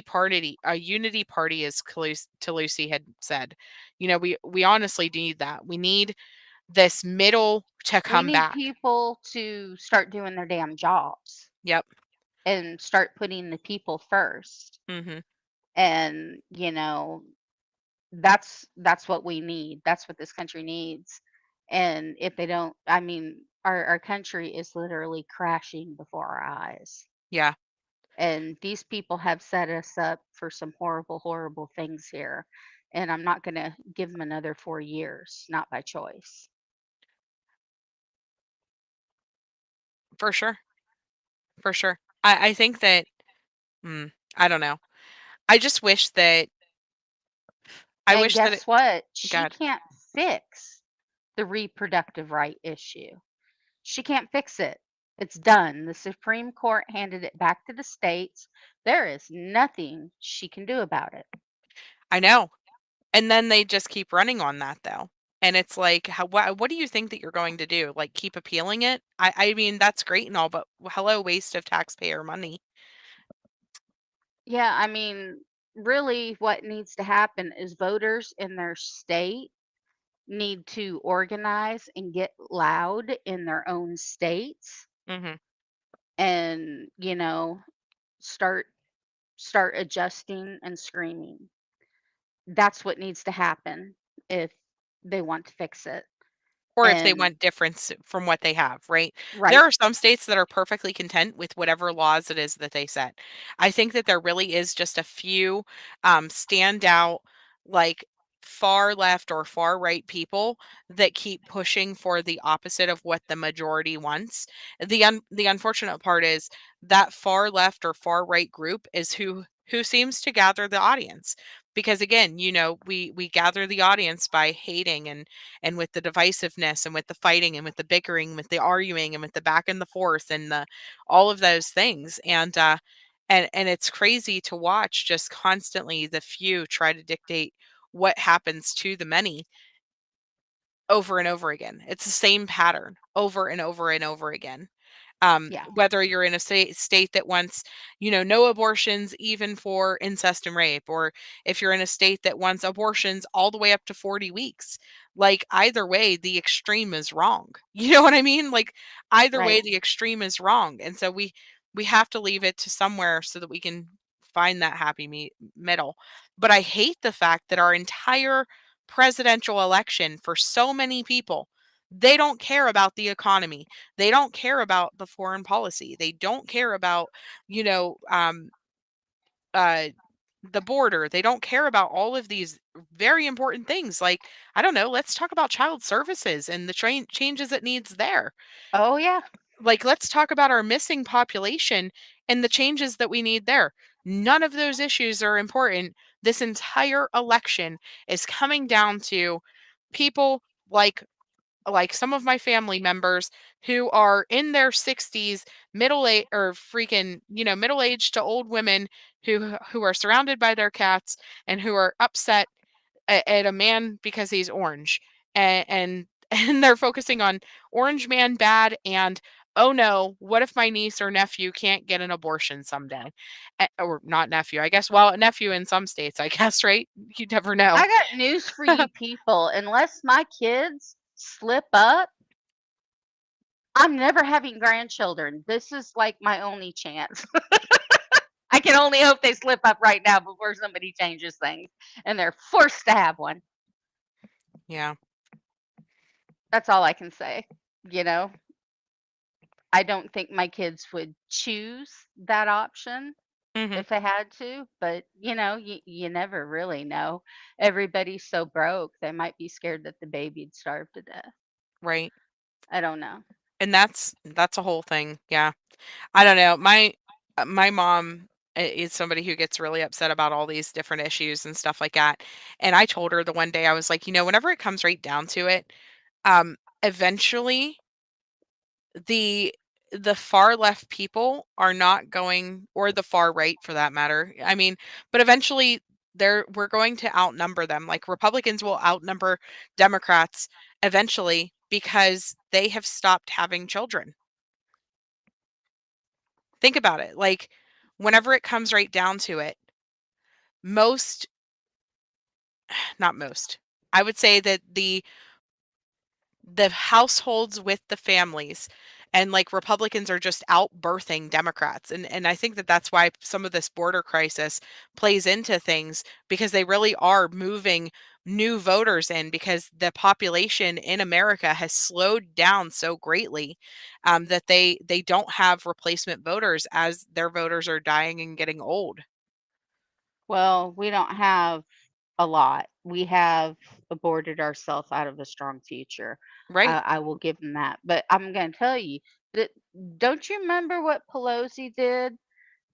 party, as Lucy had said. We honestly need that. We need this middle to We come need back. people to start doing their damn jobs Yep. and start putting the people first. Mhm. And that's what we need. That's what this country needs. And if they don't, I mean, our country is literally crashing before our eyes. Yeah. And these people have set us up for some horrible, horrible things here. And I'm not going to give them another 4 years, not by choice. For sure. For sure. I think that I don't know. I just wish that I And wish that it guess what? She God. can't fix the reproductive right issue. She can't fix it. It's done. The Supreme Court handed it back to the states. There is nothing she can do about it. I know. And then they just keep running on that though. And it's like, what do you think that you're going to do? Like keep appealing it? I mean, that's great and all, but hello, waste of taxpayer money. Yeah, I mean, really, what needs to happen is voters in their state need to organize and get loud in their own states Mhm. and, start adjusting and screaming. That's what needs to happen if they want to fix it. Or if they And want difference from what they have, right? There right, are some states that are perfectly content with whatever laws it is that they set. I think that there really is just a few standout, like far left or far right people that keep pushing for the opposite of what the majority wants. The unfortunate part is that far left or far right group is who seems to gather the audience. Because again, we gather the audience by hating and with the divisiveness and with the fighting and with the bickering, with the arguing and with the back and the forth and the all of those things. And it's crazy to watch just constantly the few try to dictate what happens to the many over and over again. It's the same pattern over and over and over again. yeah. Whether you're in a state that wants, no abortions even for incest and rape, or if you're in a state that wants abortions all the way up to 40 weeks, like either way, the extreme is wrong. You know what I mean? Like either way, Right. the extreme is wrong. And so we have to leave it to somewhere so that we can find that happy middle. But I hate the fact that our entire presidential election for so many people, they don't care about the economy. They don't care about the foreign policy. They don't care about, you know, um, uh, the border. They don't care about all of these very important things. Like, I don't know, let's talk about child services and the changes it needs there. Oh, yeah. Like, let's talk about our missing population and the changes that we need there. None of those issues are important. This entire election is coming down to people like some of my family members who are in their 60s, middle age or freaking, middle aged to old women who are surrounded by their cats and who are upset at a man because he's orange. And and they're focusing on Orange Man bad and, "Oh, no, what if my niece or nephew can't get an abortion someday?" Or not nephew, I guess, well, a nephew in some states, I guess, right? You never know. I got news for you people. Unless my kids slip up, I'm never having grandchildren. This is like my only chance. I can only hope they slip up right now before somebody changes things and they're forced to have one. Yeah. That's all I can say. You know, I don't think my kids would choose that option Mhm. if they had to, but you never really know. Everybody's so broke, they might be scared that the baby'd starve to death. Right. I don't know. And that's a whole thing. Yeah. I don't know. My mom is somebody who gets really upset about all these different issues and stuff like that. And I told her the one day I was like, whenever it comes right down to it, eventually the the far left people are not going, or the far right for that matter. I mean, but eventually we're going to outnumber them. Like Republicans will outnumber Democrats eventually because they have stopped having children. Think about it. Like whenever it comes right down to it, most not most. I would say that the households with the families and like Republicans are just out birthing Democrats. And I think that that's why some of this border crisis plays into things, because they really are moving new voters in, because the population in America has slowed down so greatly, that they don't have replacement voters as their voters are dying and getting old. Well, we don't have a lot. We have aborted ourselves out of a strong future. Right. I will give them that. But I'm going to tell you that, don't you remember what Pelosi did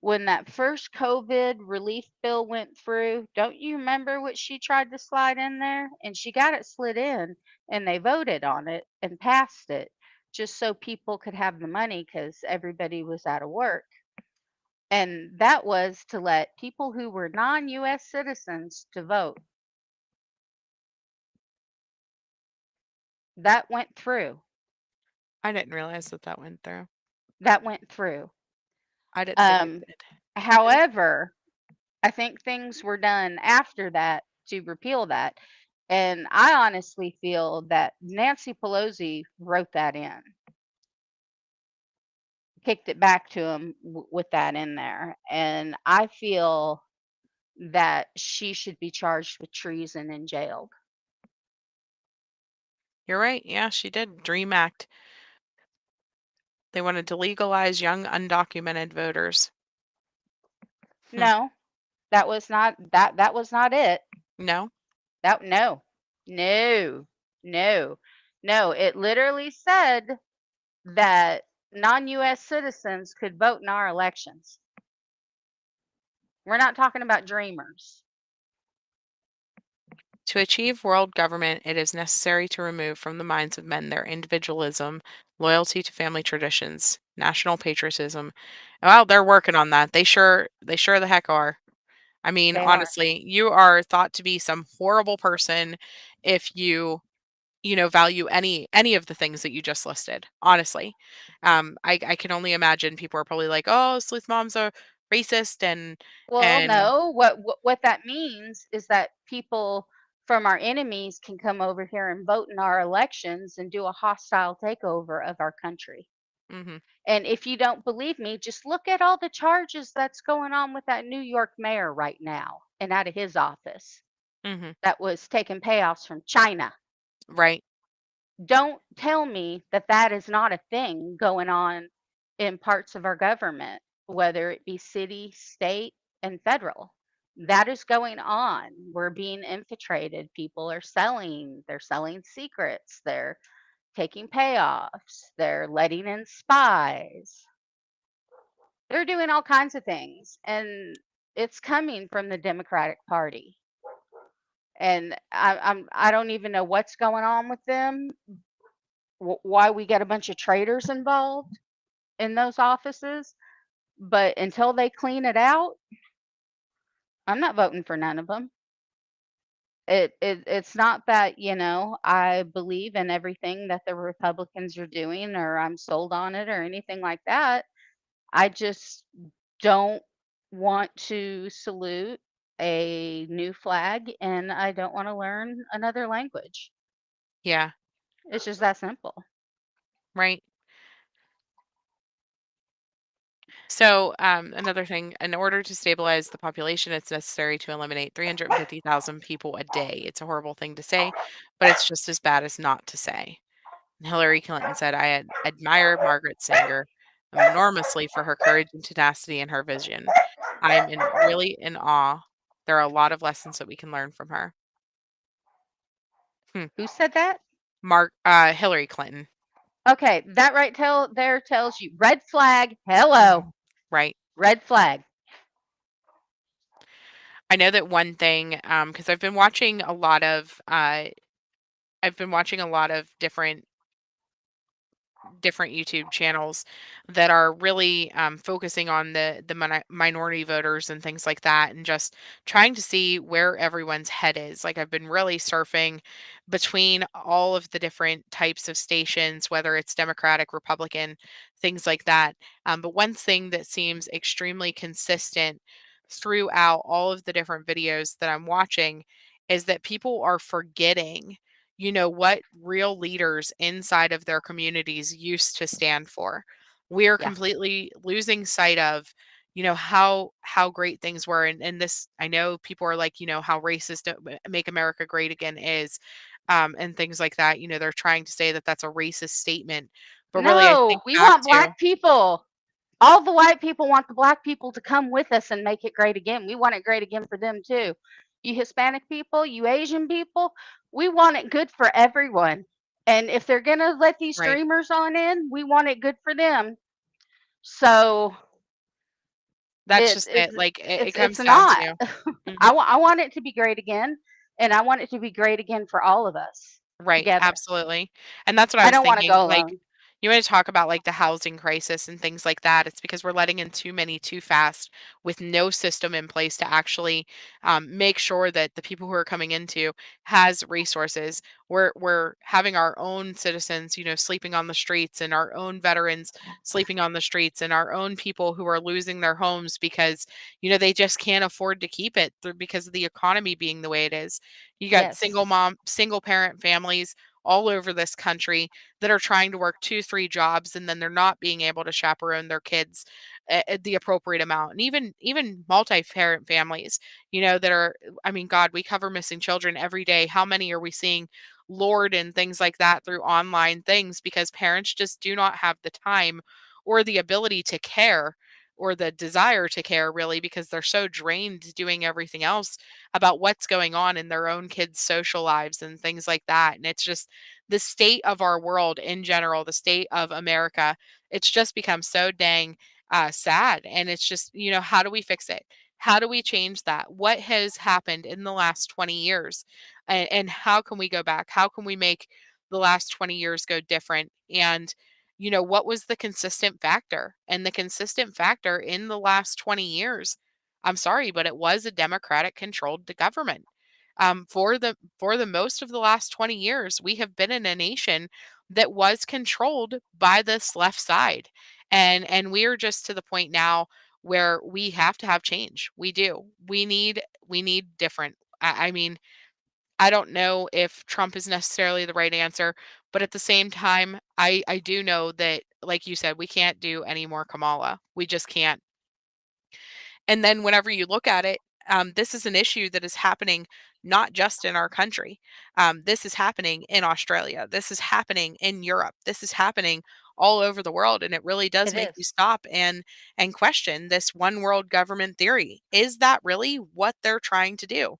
when that first COVID relief bill went through? Don't you remember what she tried to slide in there? And she got it slid in, and they voted on it and passed it just so people could have the money because everybody was out of work. And that was to let people who were non-US citizens to vote. That went through. I didn't realize that that went through. That went through. I didn't think it did. However, I think things were done after that to repeal that. And I honestly feel that Nancy Pelosi wrote that in, kicked it back to him with that in there. And I feel that she should be charged with treason and jailed. You're right. Yeah, she did. Dream Act. They wanted to legalize young undocumented voters. No, that was not it. No? No. No. No. No, it literally said that non-US citizens could vote in our elections. We're not talking about dreamers. To achieve world government, it is necessary to remove from the minds of men their individualism, loyalty to family traditions, national patriotism. Well, they're working on that. They sure the heck are. I mean, They are. honestly, you are thought to be some horrible person if you value any of the things that you just listed. Honestly, I can only imagine people are probably like, "Oh, sleuth mom's a racist," Well, and no, what that means is that people from our enemies can come over here and vote in our elections and do a hostile takeover of our country. mhm, And if you don't believe me, just look at all the charges that's going on with that New York mayor right now and out of his office mhm, that was taking payoffs from China. right, Don't tell me that that is not a thing going on in parts of our government, whether it be city, state, and federal. That is going on. We're being infiltrated. People are selling. They're selling secrets. They're taking payoffs. They're letting in spies. They're doing all kinds of things. And it's coming from the Democratic Party. And I don't even know what's going on with them, why we get a bunch of traitors involved in those offices. But until they clean it out, I'm not voting for none of them. It's not that, I believe in everything that the Republicans are doing or I'm sold on it or anything like that. I just don't want to salute a new flag and I don't want to learn another language. Yeah, It's just that simple. right. So, another thing, in order to stabilize the population, it's necessary to eliminate 350,000 people a day. It's a horrible thing to say, but it's just as bad as not to say. And Hillary Clinton said, admire Margaret Sanger enormously for her courage and tenacity and her vision. Really in awe. There are a lot of lessons that we can learn from her. Who said that? Hillary Clinton. Okay, that right there tells you red flag. Hello. Right. Red flag. I know that one thing, because I've been watching a lot of different YouTube channels that are really focusing on the minority voters and things like that, and just trying to see where everyone's head is. Like I've been really surfing between all of the different types of stations, whether it's Democratic, Republican, things like that. But one thing that seems extremely consistent throughout all of the different videos that I'm watching is that people are forgetting what real leaders inside of their communities used to stand for. We are Yeah. completely losing sight of, how great things were. And this, I know people are like, how racist Make America Great Again is, and things like that. They're trying to say that that's a racist statement. But really, I No, think we back want to, black people. All the white people want the black people to come with us and make it great again. We want it great again for them too. You Hispanic people, you Asian people, we want it good for everyone. And if they're going to let these right. streamers on in, we want it good for them. So That's it, just it's it. Like it it's comes down not. to, Mhm. I want it to be great again, and I want it to be great again for all of us Right, together. absolutely. And that's what I I was don't want to thinking, go like, alone. you wanna talk about, like, the housing crisis and things like that, it's because we're letting in too many too fast with no system in place to actually, make sure that the people who are coming into has resources. We're having our own citizens, sleeping on the streets, and our own veterans sleeping on the streets, and our own people who are losing their homes because, they just can't afford to keep it because of the economy being the way it is. You got Yes. single parent families all over this country that are trying to work 2, 3 jobs, and then they're not being able to chaperone their kids at the appropriate amount. And even multi-parent families, that are, I mean, God, we cover missing children every day. How many are we seeing lured and things like that through online things because parents just do not have the time or the ability to care or the desire to care really because they're so drained doing everything else about what's going on in their own kids' social lives and things like that. And it's just the state of our world in general, the state of America, it's just become so dang sad. And it's just, how do we fix it? How do we change that? What has happened in the last 20 years? And how can we go back? How can we make the last 20 years go different? And what was the consistent factor? And the consistent factor in the last 20 years, I'm sorry, but it was a Democratic controlled government. For the most of the last 20 years, we have been in a nation that was controlled by this left side. And we are just to the point now where we have to have change. We do. We need different. I mean, I don't know if Trump is necessarily the right answer, but at the same time, I do know that, like you said, we can't do any more Kamala. We just can't. And then whenever you look at it, this is an issue that is happening not just in our country. This is happening in Australia. This is happening in Europe. This is happening all over the world, and it really does It make you is. stop and question this one world government theory. Is that really what they're trying to do?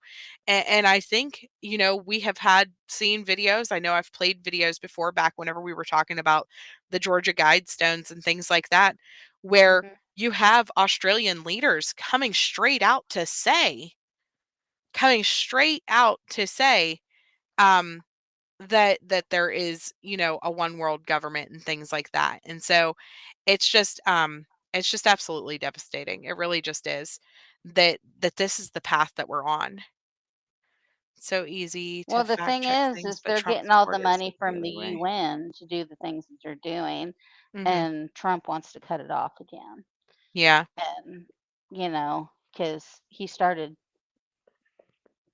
And I think we have had seen videos. I know I've played videos before back whenever we were talking about the Georgia Guidestones and things like that, where Mhm. you have Australian leaders coming straight out to say, um, that there is, a one world government and things like that. And so it's just absolutely devastating. It really just is that this is the path that we're on. So easy to Well, the fact thing check things, is but they're Trump getting all the supporters money look the from the other way. UN to do the things that they're doing, Mhm. and Trump wants to cut it off again. Yeah. And, because he started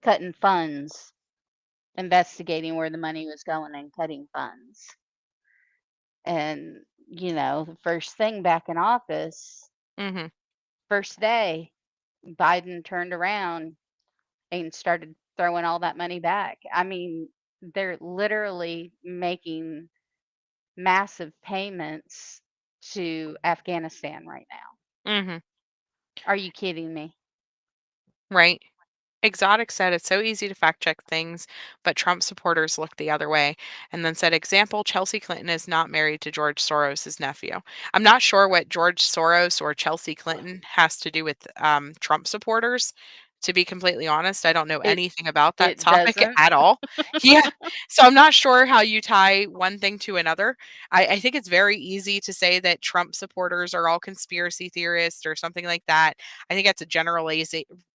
cutting funds, investigating where the money was going and cutting funds. And, the first thing back in office, Mhm. first day, Biden turned around and started throwing all that money back. I mean, they're literally making massive payments to Afghanistan right now. Mhm. Are you kidding me? Right. Exotic said it's so easy to fact check things, but Trump supporters look the other way. And then said, example, Chelsea Clinton is not married to George Soros' nephew. I'm not sure what George Soros or Chelsea Clinton has to do with Trump supporters. To be completely honest, I don't know It anything about that it topic doesn't. at all. Yeah. So I'm not sure how you tie one thing to another. I think it's very easy to say that Trump supporters are all conspiracy theorists or something like that. I think that's a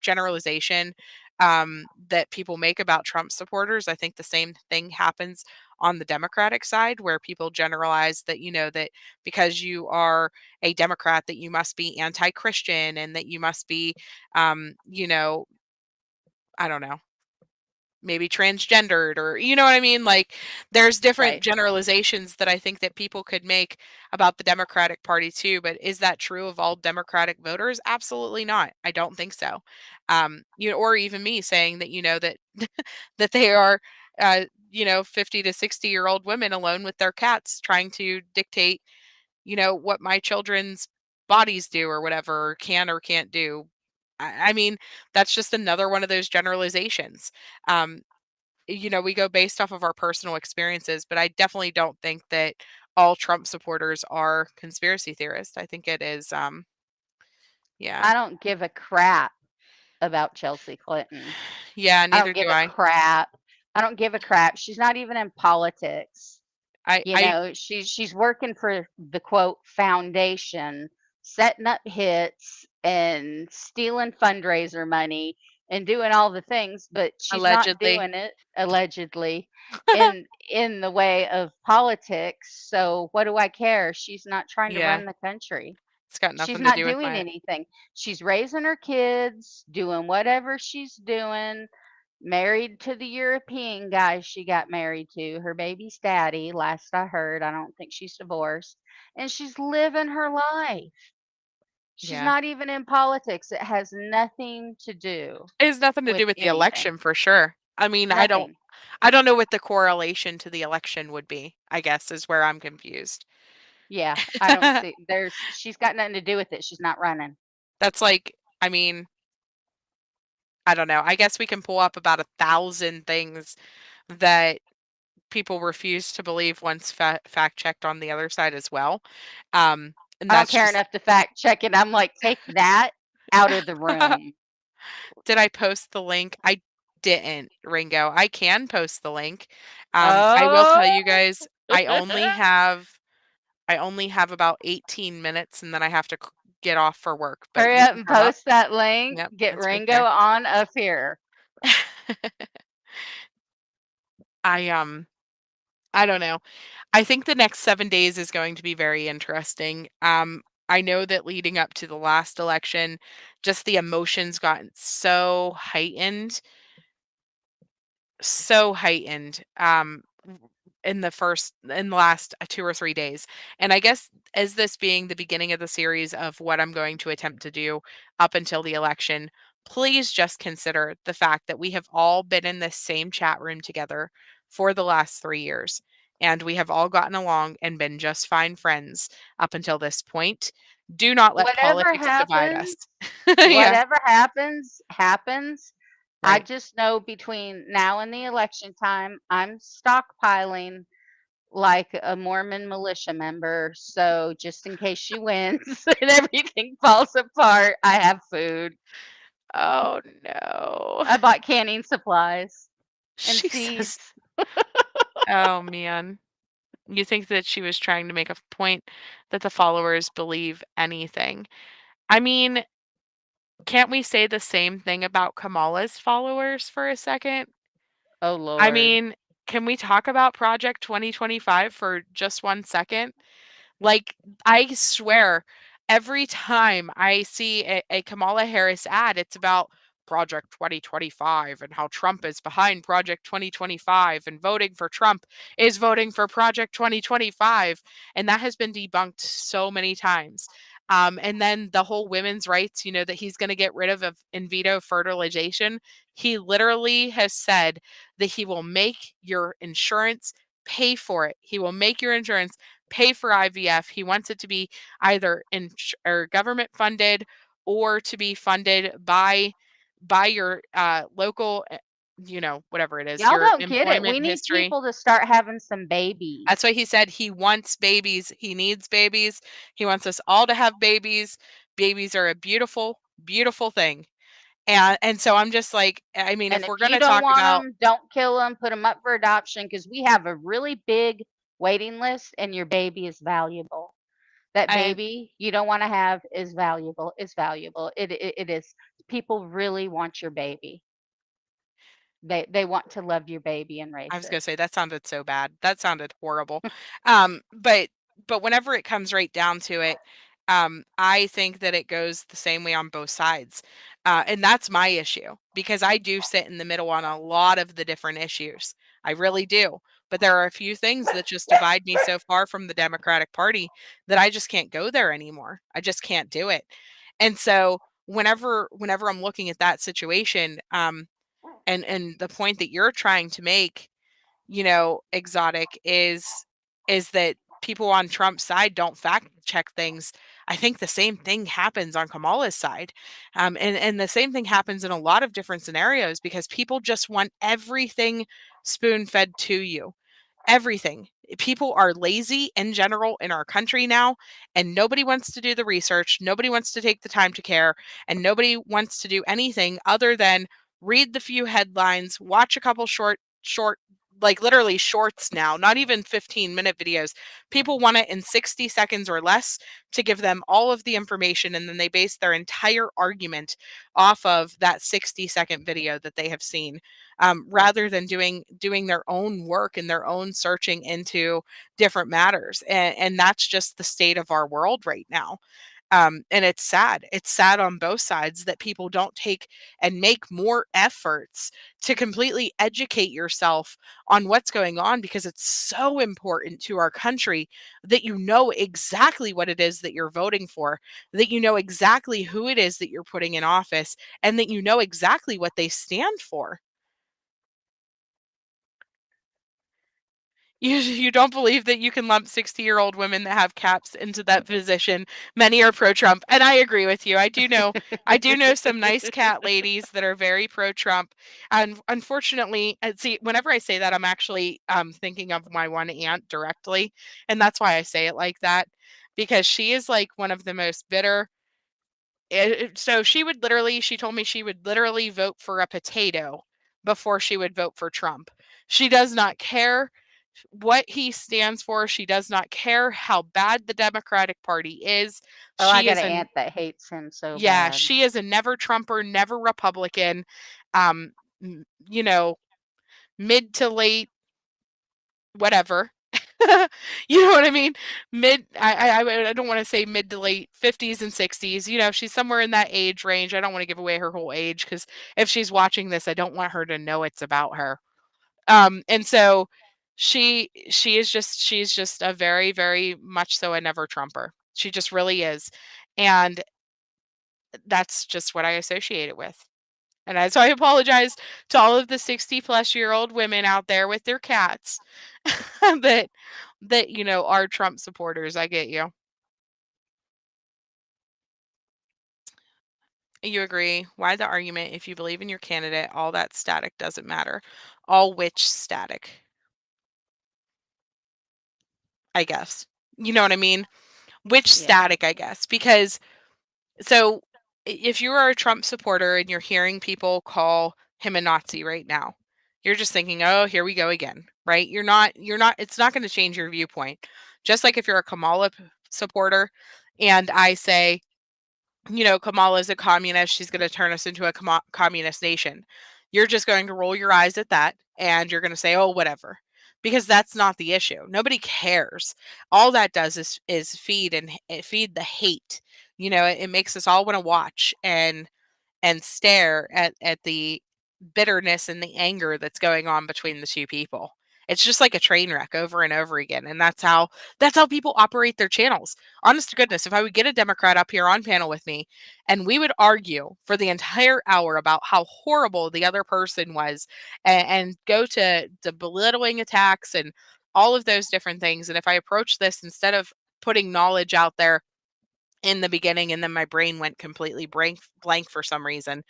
generalization that people make about Trump supporters. I think the same thing happens on the Democratic side, where people generalize that, that because you are a Democrat, that you must be anti Christian and that you must be, I don't know, maybe transgendered or you know what I mean? Like there's different Right. generalizations that I think that people could make about the Democratic Party too, but is that true of all Democratic voters? Absolutely not. I don't think so. Or even me saying that that that they are 50 to 60-year-old women alone with their cats trying to dictate, what my children's bodies do or whatever, or can or can't do. I mean, that's just another one of those generalizations. Um, we go based off of our personal experiences, but I definitely don't think that all Trump supporters are conspiracy theorists. I think it is, yeah. I don't give a crap about Chelsea Clinton. Yeah, I neither don't do give a I. crap. I don't give a crap. She's not even in politics. I She's working for the quote foundation, setting up hits and stealing fundraiser money and doing all the things, but she's not allegedly. doing it allegedly in the way of politics. So what do I care? She's not trying to Yeah, run the country. it's got She's nothing to not do with doing my anything. She's raising her kids, doing whatever she's doing, married to the European guy she got married to, her baby's daddy, last I heard. I don't think she's divorced. And she's living her life. She's yeah. not even in politics. It has nothing to do It has nothing to with do with the anything. election for sure. I mean, Nothing. I don't know what the correlation to the election would be, I guess is where I'm confused. Yeah, I don't see she's got nothing to do with it. She's not running. That's like, I mean, I don't know. I guess we can pull up about 1,000 things that people refuse to believe once fact checked on the other side as well. And I don't that's care just enough to fact check it. I'm like, take that out of the room. did I post the link? I didn't, Ringo. I can post the link. I will Oh, tell you guys, I only have about 18 minutes and then I have to get off for work, but hurry you up can and come up. post that link. Yep, Get it's right Ringo there. on up here. I I don't know. I think the next 7 days is going to be very interesting. I know that leading up to the last election, just the emotions got so heightened, in the last 2 or 3 days. And I guess as this being the beginning of the series of what I'm going to attempt to do up until the election, please just consider the fact that we have all been in this same chat room together for the last 3 years, and we have all gotten along and been just fine friends up until this point. Do not let Whatever politics divide us. happens, Yeah, whatever happens, happens. I right. just know between now and the election time, I'm stockpiling like a Mormon militia member. So just in case she wins and everything falls apart, I have food. Oh, no. I bought canning supplies and Jesus. seeds. Oh, man. You think that she was trying to make a point that the followers believe anything. I mean, can't we say the same thing about Kamala's followers for a second? Oh Lord. I mean, can we talk about Project 2025 for just 1 second? Like, I swear, every time I see a Kamala Harris ad, it's about Project 2025 and how Trump is behind Project 2025 and voting for Trump is voting for Project 2025. And that has been debunked so many times. And then the whole women's rights, that he's going to get rid of in vitro fertilization. He literally has said that he will make your insurance pay for it. He will make your insurance pay for IVF. He wants it to be either or government funded or to be funded by your local, whatever it is, Y'all your don't get it. employment We need history. people to start having some babies. That's why he said he wants babies. He needs babies. He wants us all to have babies. Babies are a beautiful, beautiful thing. And so I'm just like, I mean, And if if we're going you to don't talk want about them, don't kill them. Put them up for adoption because we have a really big waiting list, and your baby is valuable. That and baby you don't want to have is valuable. Is valuable. It is. People really want your baby. They want to love your baby and raise I was it. gonna say that sounded so bad. That sounded horrible. But whenever it comes right down to it, I think that it goes the same way on both sides, and that's my issue because I do sit in the middle on a lot of the different issues. I really do. But there are a few things that just divide me so far from the Democratic Party that I just can't go there anymore. I just can't do it. And so whenever I'm looking at that situation, and the point that you're trying to make, exotic is that people on Trump's side don't fact check things. I think the same thing happens on Kamala's side. And the same thing happens in a lot of different scenarios because people just want everything spoon fed to you. Everything. People are lazy in general in our country now, and nobody wants to do the research. Nobody wants to take the time to care, and nobody wants to do anything other than read the few headlines, watch a couple short, like literally shorts now, not even 15-minute videos. People want it in 60 seconds or less to give them all of the information, and then they base their entire argument off of that 60-second video that they have seen, rather than doing their own work and their own searching into different matters. And that's just the state of our world right now. And it's sad. It's sad on both sides that people don't take and make more efforts to completely educate yourself on what's going on because it's so important to our country that you know exactly what it is that you're voting for, that you know exactly who it is that you're putting in office, and that you know exactly what they stand for. You don't believe that you can lump 60-year-old women that have caps into that position. Many are pro-Trump, and I agree with you. I do know some nice cat ladies that are very pro-Trump, and unfortunately, and see, whenever I say that, I'm actually thinking of my one aunt directly, and that's why I say it like that, because she is like one of the most bitter. So she told me she would literally vote for a potato before she would vote for Trump. She does not care what he stands for. She does not care how bad the Democratic Party is. Oh, I She got is an an aunt that hates him so Yeah, bad. she is a never Trumper, never Republican. Um, m- you know, mid to late whatever. You know what I mean? I don't want to say mid to late 50s and 60s. She's somewhere in that age range. I don't want to give away her whole age because if she's watching this, I don't want her to know it's about her. And so she's just a very, very much so a never Trumper. She just really is. And that's just what I associate it with. So I apologize to all of the 60-plus-year-old women out there with their cats that are Trump supporters. I get you. You agree. Why the argument? If you believe in your candidate, all that static doesn't matter. All which static, I guess. You know what I mean? Which Yeah. static, I guess. Because so if you are a Trump supporter and you're hearing people call him a Nazi right now, you're just thinking, "Oh, here we go again." Right? You're not it's not going to change your viewpoint. Just like if you're a Kamala supporter and I say, Kamala is a communist, she's going to turn us into a communist nation. you're just going to roll your eyes at that and you're going to say, "Oh, whatever." Because that's not the issue. Nobody cares. All that does is feed the hate. It makes us all want to watch and stare at the bitterness and the anger that's going on between the two people. It's just like a train wreck over and over again, and that's how people operate their channels. Honest to goodness, if I would get a Democrat up here on panel with me and we would argue for the entire hour about how horrible the other person was and go to the belittling attacks and all of those different things, and if I approach this instead of putting knowledge out there in the beginning and then my brain went completely blank for some reason,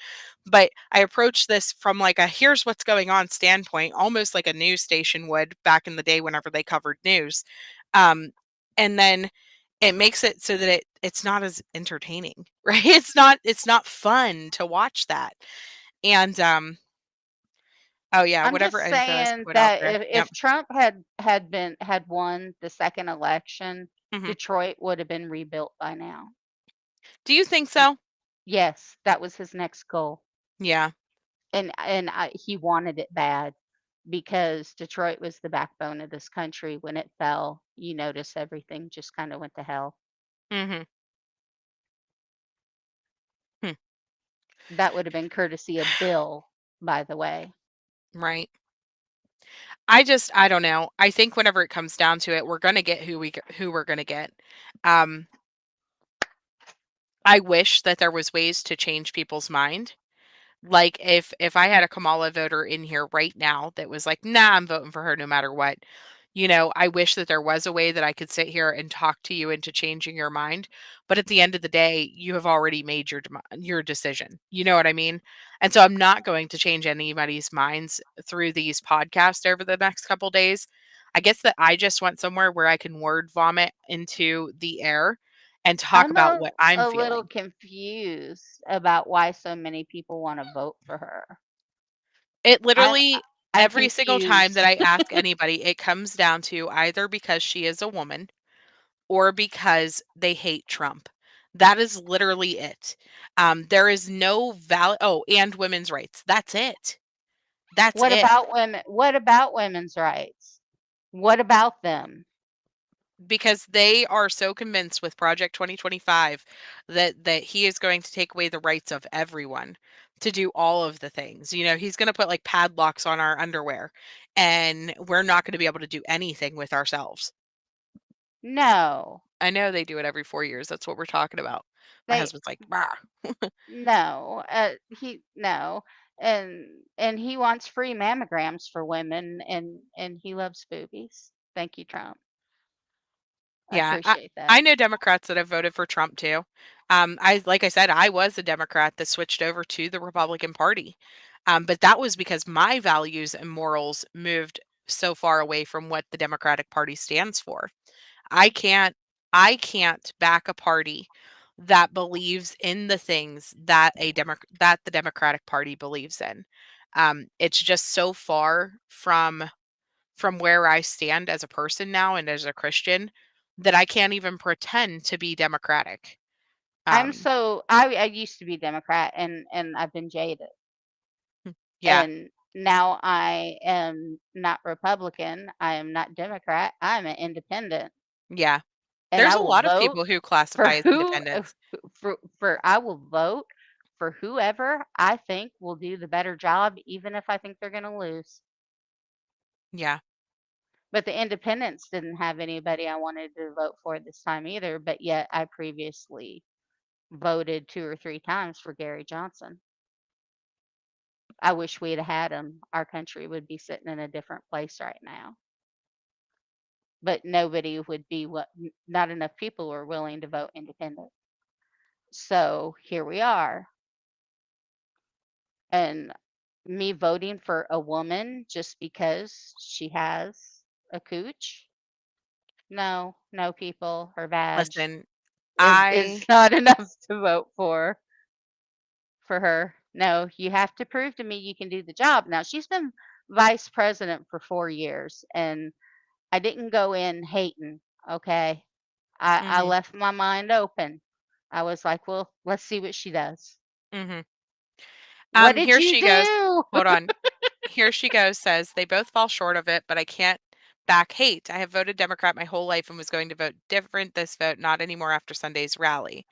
but I approached this from like a here's what's going on standpoint, almost like a news station would back in the day whenever they covered news. um and then it makes it so that it's not as entertaining, right? It's not fun to watch that. And oh yeah, I'm whatever just info is saying put out that there. if Yep. Trump had won the second election, Hmm. Detroit would have been rebuilt by now. Do you think so? Yes, that was his next goal. Yeah. He wanted it bad because Detroit was the backbone of this country. When it fell, you notice everything just kind of went to hell. Hmm. Hmm. That would have been courtesy of Bill, by the way. Right. I don't know. I think whenever it comes down to it, we're gonna get who we're gonna get. Um, I wish that there was ways to change people's mind. Like if I had a Kamala voter in here right now that was like, "Nah, I'm voting for her no matter what." I wish that there was a way that I could sit here and talk to you into changing your mind. But at the end of the day, you have already made your decision. You know what I mean? And so I'm not going to change anybody's minds through these podcasts over the next couple days. I guess that I just want somewhere where I can word vomit into the air and talk I'm about what I'm a little feeling. confused about why so many people want to vote for her. It I literally I'm every single time confused. that I ask anybody, it comes down to either because she is a woman or because they hate Trump. That is literally it. There is no oh, and women's rights. That's it. That's What it. about women? What about women's rights? What about them? Because they are so convinced with Project 2025 that he is going to take away the rights of everyone to do all of the things. He's going to put like padlocks on our underwear and we're not going to be able to do anything with ourselves. No. I know they do it every 4 years. That's what we're talking about. My They husband's like, "Bah." no. He no. And he wants free mammograms for women and he loves boobies. Thank you, Trump. I Yeah, I appreciate that. I know Democrats that have voted for Trump too. I like I said, I was a Democrat that switched over to the Republican Party. But that was because my values and morals moved so far away from what the Democratic Party stands for. I can't I can't back a party that believes in the things that the Democratic Party believes in. It's just so far from where I stand as a person now and as a Christian that I can't even pretend to be democratic. Um, I used to be Democrat and I've been jaded. yeah, And now I am not Republican. I am not Democrat. I'm an independent. yeah. And There's I a will lot of vote people who for classify as independents. for I will vote for whoever I think will do the better job, even if I think they're going to lose. Yeah, But the independents didn't have anybody I wanted to vote for this time either. But yet I previously voted 2 or 3 times for Gary Johnson. I wish we'd had him. Our country would be sitting in a different place right now. But nobody would be not enough people were willing to vote independent. So here we are. And me voting for a woman just because she has a cooch? No, no, people, her badge listen, is I not enough to vote for her. No, you have to prove to me you can do the job. Now she's been vice president for 4 years and I didn't go in hating, okay? I mhm, left my mind open. I was like, well, let's see what she does. mhm. What did Here you she goes. do? Hold on. Here she goes, says, they both fall short of it, but I can't back hate. I have voted Democrat my whole life and was going to vote different this vote, not anymore after Sunday's rally.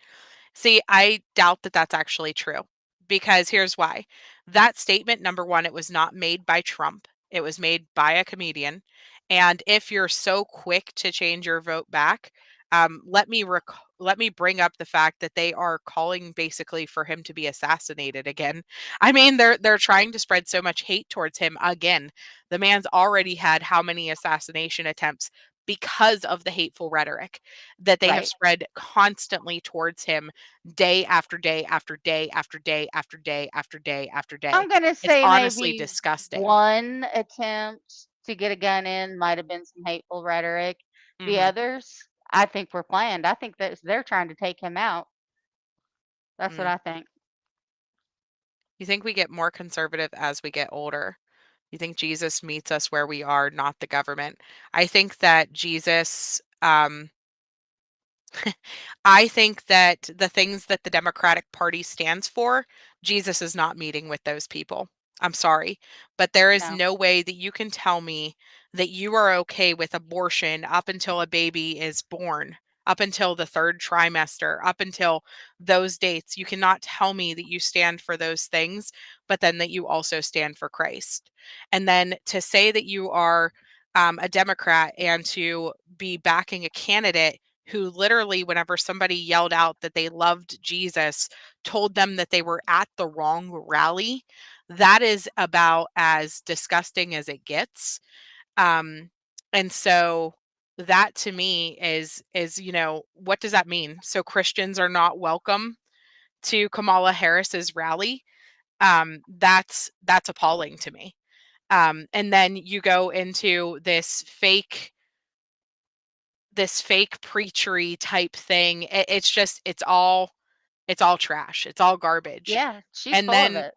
See, I doubt that that's actually true because here's why. That statement, number one, it was not made by Trump. It was made by a comedian. And if you're so quick to change your vote back, let me bring up the fact that they are calling basically for him to be assassinated again. I mean, they're trying to spread so much hate towards him again. The man's already had how many assassination attempts because of the hateful rhetoric that they have Right. spread constantly towards him day after day after day after day after day after day after day. I'm gonna It's say honestly maybe disgusting. one attempt to get a gun in might have been some hateful rhetoric. The Mhm. others, I think, were planned. I think that they're trying to take him out. That's what Mm. I think. You think we get more conservative as we get older? You think Jesus meets us where we are, not the government? I think that Jesus, I think that the things that the Democratic Party stands for, Jesus is not meeting with those people. I'm sorry, but there is No. no way that you can tell me that you are okay with abortion up until a baby is born, up until the third trimester, up until those dates. You cannot tell me that you stand for those things, but then that you also stand for Christ. And then to say that you are a Democrat and to be backing a candidate who literally, whenever somebody yelled out that they loved Jesus, told them that they were at the wrong rally, that is about as disgusting as it gets. Um, and so that to me is, what does that mean? So Christians are not welcome to Kamala Harris's rally. That's appalling to me. And then you go into this fake preachery type thing. It's just it's all trash. It's all garbage. Yeah, she's And full of then it.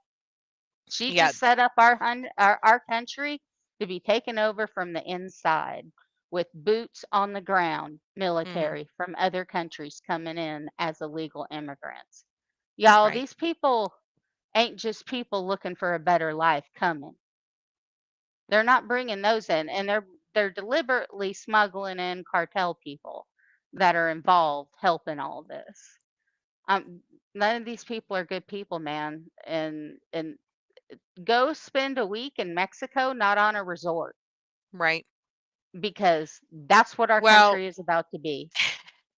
She yeah, just set up our country to be taken over from the inside with boots on the ground mhm, military from other countries coming in as illegal immigrants. Y'all, right. these people ain't just people looking for a better life coming. They're not bringing those in, and they're deliberately smuggling in cartel people that are involved helping all this. Um, None of these people are good people, man. And go spend a week in Mexico, not on a resort, Right. because that's what our Well, country is about to be.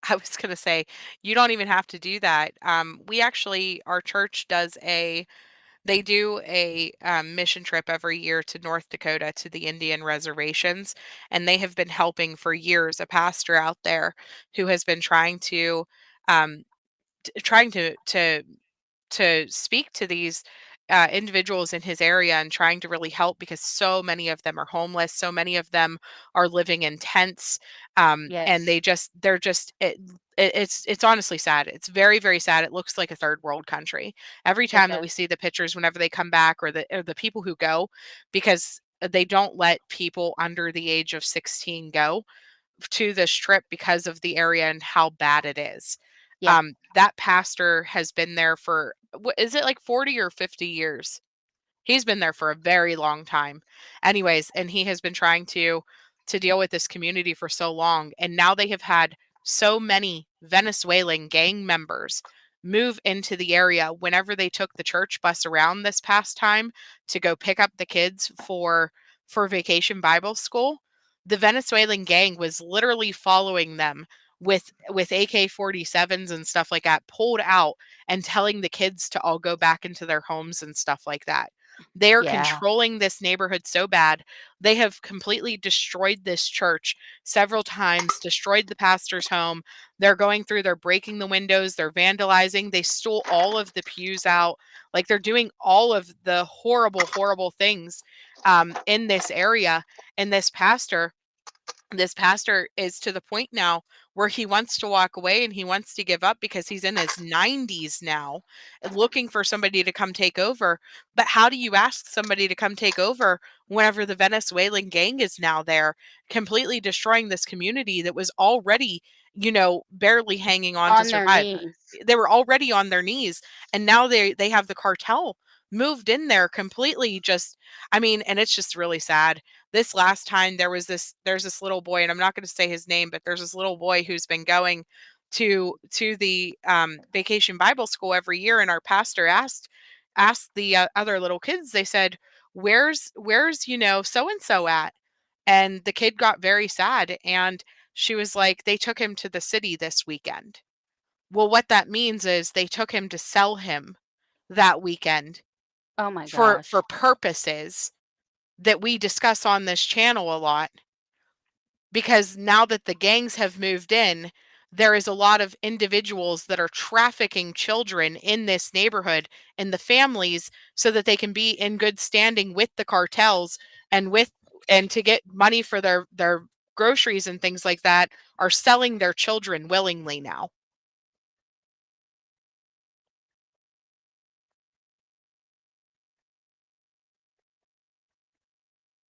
I was gonna say you don't even have to do that. We actually our church does a they do a mission trip every year to North Dakota to the Indian reservations, and they have been helping for years. A pastor out there who has been um, trying to speak to these individuals in his area and trying to really help because so many of them are homeless, so many of them are living in tents, and Yes. it's honestly sad. It's very very sad. It looks like a third world country every It time that we does. see the pictures whenever they come back or the people who go, because they don't let people under the age of 16 go to this trip because of the area and how bad it is. Yeah. That pastor has been there for what is it, like 40 or 50 years? He's been there for a very long time. Anyways, and he has been trying to deal with this community for so long, and now they have had so many Venezuelan gang members move into the area whenever they took the church bus around this past time to go pick up the kids for vacation Bible school. The Venezuelan gang was literally following them with AK-47s and stuff like that pulled out and telling the kids to all go back into their homes and stuff like that. They are Yeah. controlling this neighborhood so bad. They have completely destroyed this church several times, destroyed the pastor's home. They're breaking the windows, they're vandalizing, they stole all of the pews out. Like they're doing all of the horrible, horrible things in this area. And this pastor is to the point now where he wants to walk away and he wants to give up because he's in his 90s now, looking for somebody to come take over. But how do you ask somebody to come take over whenever the Venezuelan gang is now there, completely destroying this community that was already, barely hanging on to On their survive? knees. They were already on their knees, and now they have the cartel moved in there completely just, I mean, and it's just really sad. This last time there's this little boy, and I'm not going to say his name, but there's this little boy who's been going to the Vacation Bible School every year, and our pastor asked the other little kids. They said, where's so and so at? And the kid got very sad, and she was like, they took him to the city this weekend. Well, what that means is they took him to sell him that weekend Oh my for gosh. purposes that we discuss on this channel a lot, because now that the gangs have moved in, there is a lot of individuals that are trafficking children in this neighborhood and the families, so that they can be in good standing with the cartels and to get money for their groceries and things like that, are selling their children willingly now.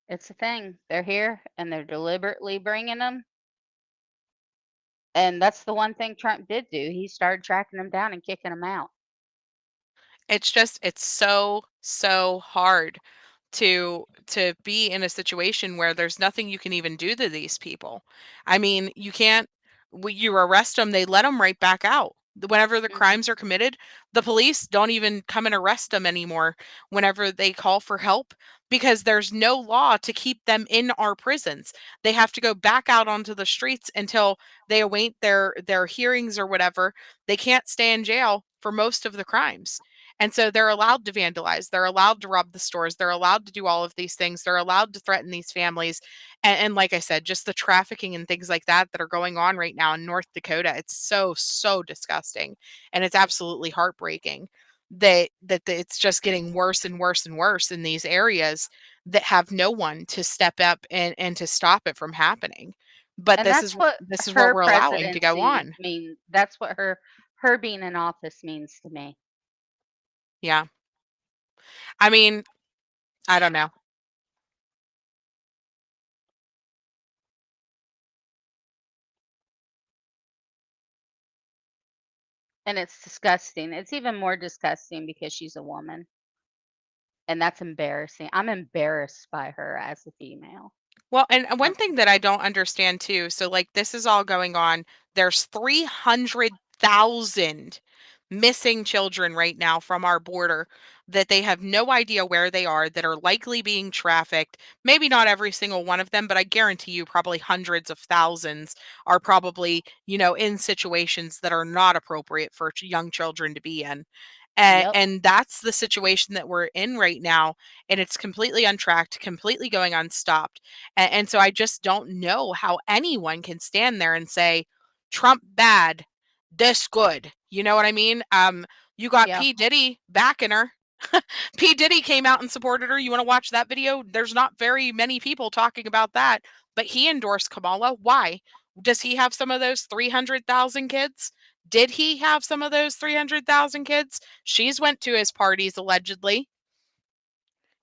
It's a thing. They're here and they're deliberately bringing them. And that's the one thing Trump did do. He started tracking them down and kicking them out. It's so hard to be in a situation where there's nothing you can even do to these people. I mean, you can't, you arrest them, they let them right back out. Whenever the crimes are committed, the police don't even come and arrest them anymore whenever they call for help, because there's no law to keep them in our prisons. They have to go back out onto the streets until they await their hearings or whatever. They can't stay in jail for most of the crimes. And so they're allowed to vandalize. They're allowed to rob the stores. They're allowed to do all of these things. They're allowed to threaten these families. And like I said, just the trafficking and things like that that are going on right now in North Dakota. It's so disgusting. And it's absolutely heartbreaking that it's just getting worse and worse and worse in these areas that have no one to step up and to stop it from happening. But And this that's is what this is what her we're allowing to go presidency on. means. That's what her being in office means to me. Yeah. I mean, I don't know. And it's disgusting. It's even more disgusting because she's a woman. And that's embarrassing. I'm embarrassed by her as a female. Well, and one thing that I don't understand too, so like this is all going on. There's 300,000 missing children right now from our border that they have no idea where they are, that are likely being trafficked. Maybe not every single one of them, but I guarantee you probably hundreds of thousands are probably, in situations that are not appropriate for young children to be in. Yep. And that's the situation that we're in right now. And it's completely untracked, completely going unstopped. And so I just don't know how anyone can stand there and say, Trump bad, this good. You know what I mean? You got Yeah. P. Diddy backing her. P. Diddy came out and supported her. You want to watch that video? There's not very many people talking about that, but he endorsed Kamala. Why? Does he have some of those 300,000 kids? Did he have some of those 300,000 kids? She's went to his parties allegedly.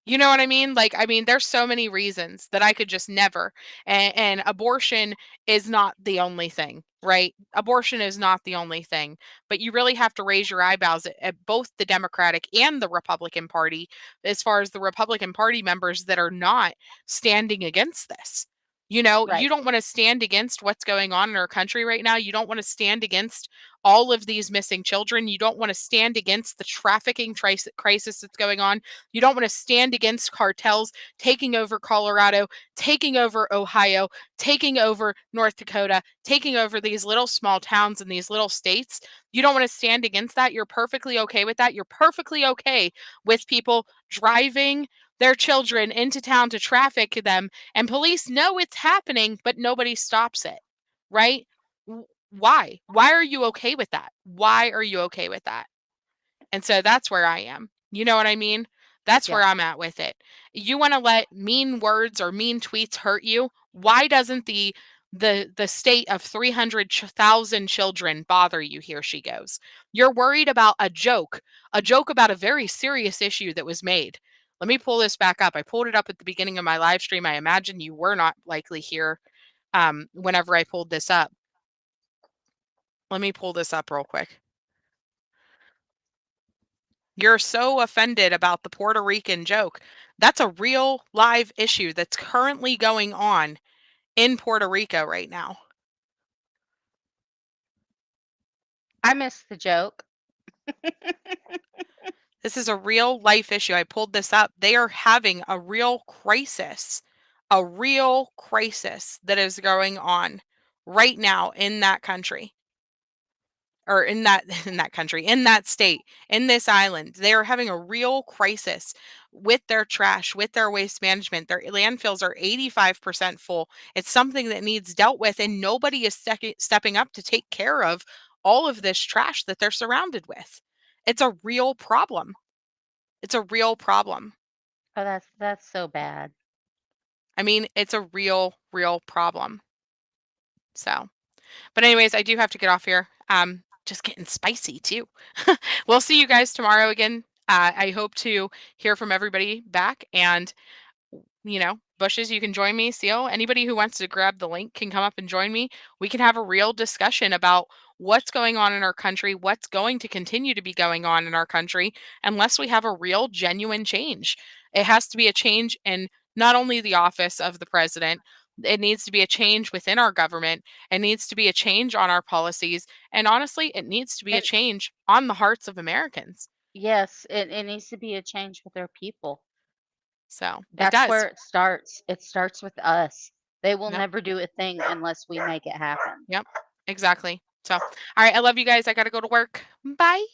You know what I mean? Like, I mean, there's so many reasons that I could just never. And abortion is not the only thing, right? Abortion is not the only thing. But you really have to raise your eyebrows at both the Democratic and the Republican Party, as far as the Republican Party members that are not standing against this. You Right. don't want to stand against what's going on in our country right now. You don't want to stand against all of these missing children. You don't want to stand against the trafficking crisis that's going on. You don't want to stand against cartels taking over Colorado, taking over Ohio, taking over North Dakota, taking over these little small towns and these little states. You don't want to stand against that. You're perfectly okay with that. You're perfectly okay with people driving their children into town to traffic them, and police know it's happening, but nobody stops it, right? Why? Why are you okay with that? Why are you okay with that? And so that's where I am. You know what I mean? That's where Yeah. I'm at with it. You want to let mean words or mean tweets hurt you? Why doesn't the state of 300,000 children bother you? Here she goes. You're worried about a joke about a very serious issue that was made. Let me pull this back up. I pulled it up at the beginning of my live stream. I imagine you were not likely here whenever I pulled this up. Let me pull this up real quick. You're so offended about the Puerto Rican joke. That's a real live issue that's currently going on in Puerto Rico right now. I missed the joke. This is a real life issue. I pulled this up. They are having a real crisis that is going on right now in that country. Or in that country, in that state, in this island. They are having a real crisis with their trash, with their waste management. Their landfills are 85% full. It's something that needs dealt with, and nobody is stepping up to take care of all of this trash that they're surrounded with. It's a real problem. It's a real problem. Oh, that's so bad. I mean, it's a real problem. So, but anyways, I do have to get off here. Just getting spicy too. We'll see you guys tomorrow again. I hope to hear from everybody back, and Bushes, you can join me. Seal, anybody who wants to grab the link can come up and join me. We can have a real discussion about what's going on in our country, what's going to continue to be going on in our country, unless we have a real, genuine change. It has to be a change in not only the office of the president, it needs to be a change within our government. It needs to be a change on our policies. And honestly, it needs to be a change on the hearts of Americans. Yes, it needs to be a change with our people. So That's it does. where it starts. It starts with us. They will Yep. never do a thing unless we make it happen. Yep, exactly. So, all right. I love you guys. I got to go to work. Bye.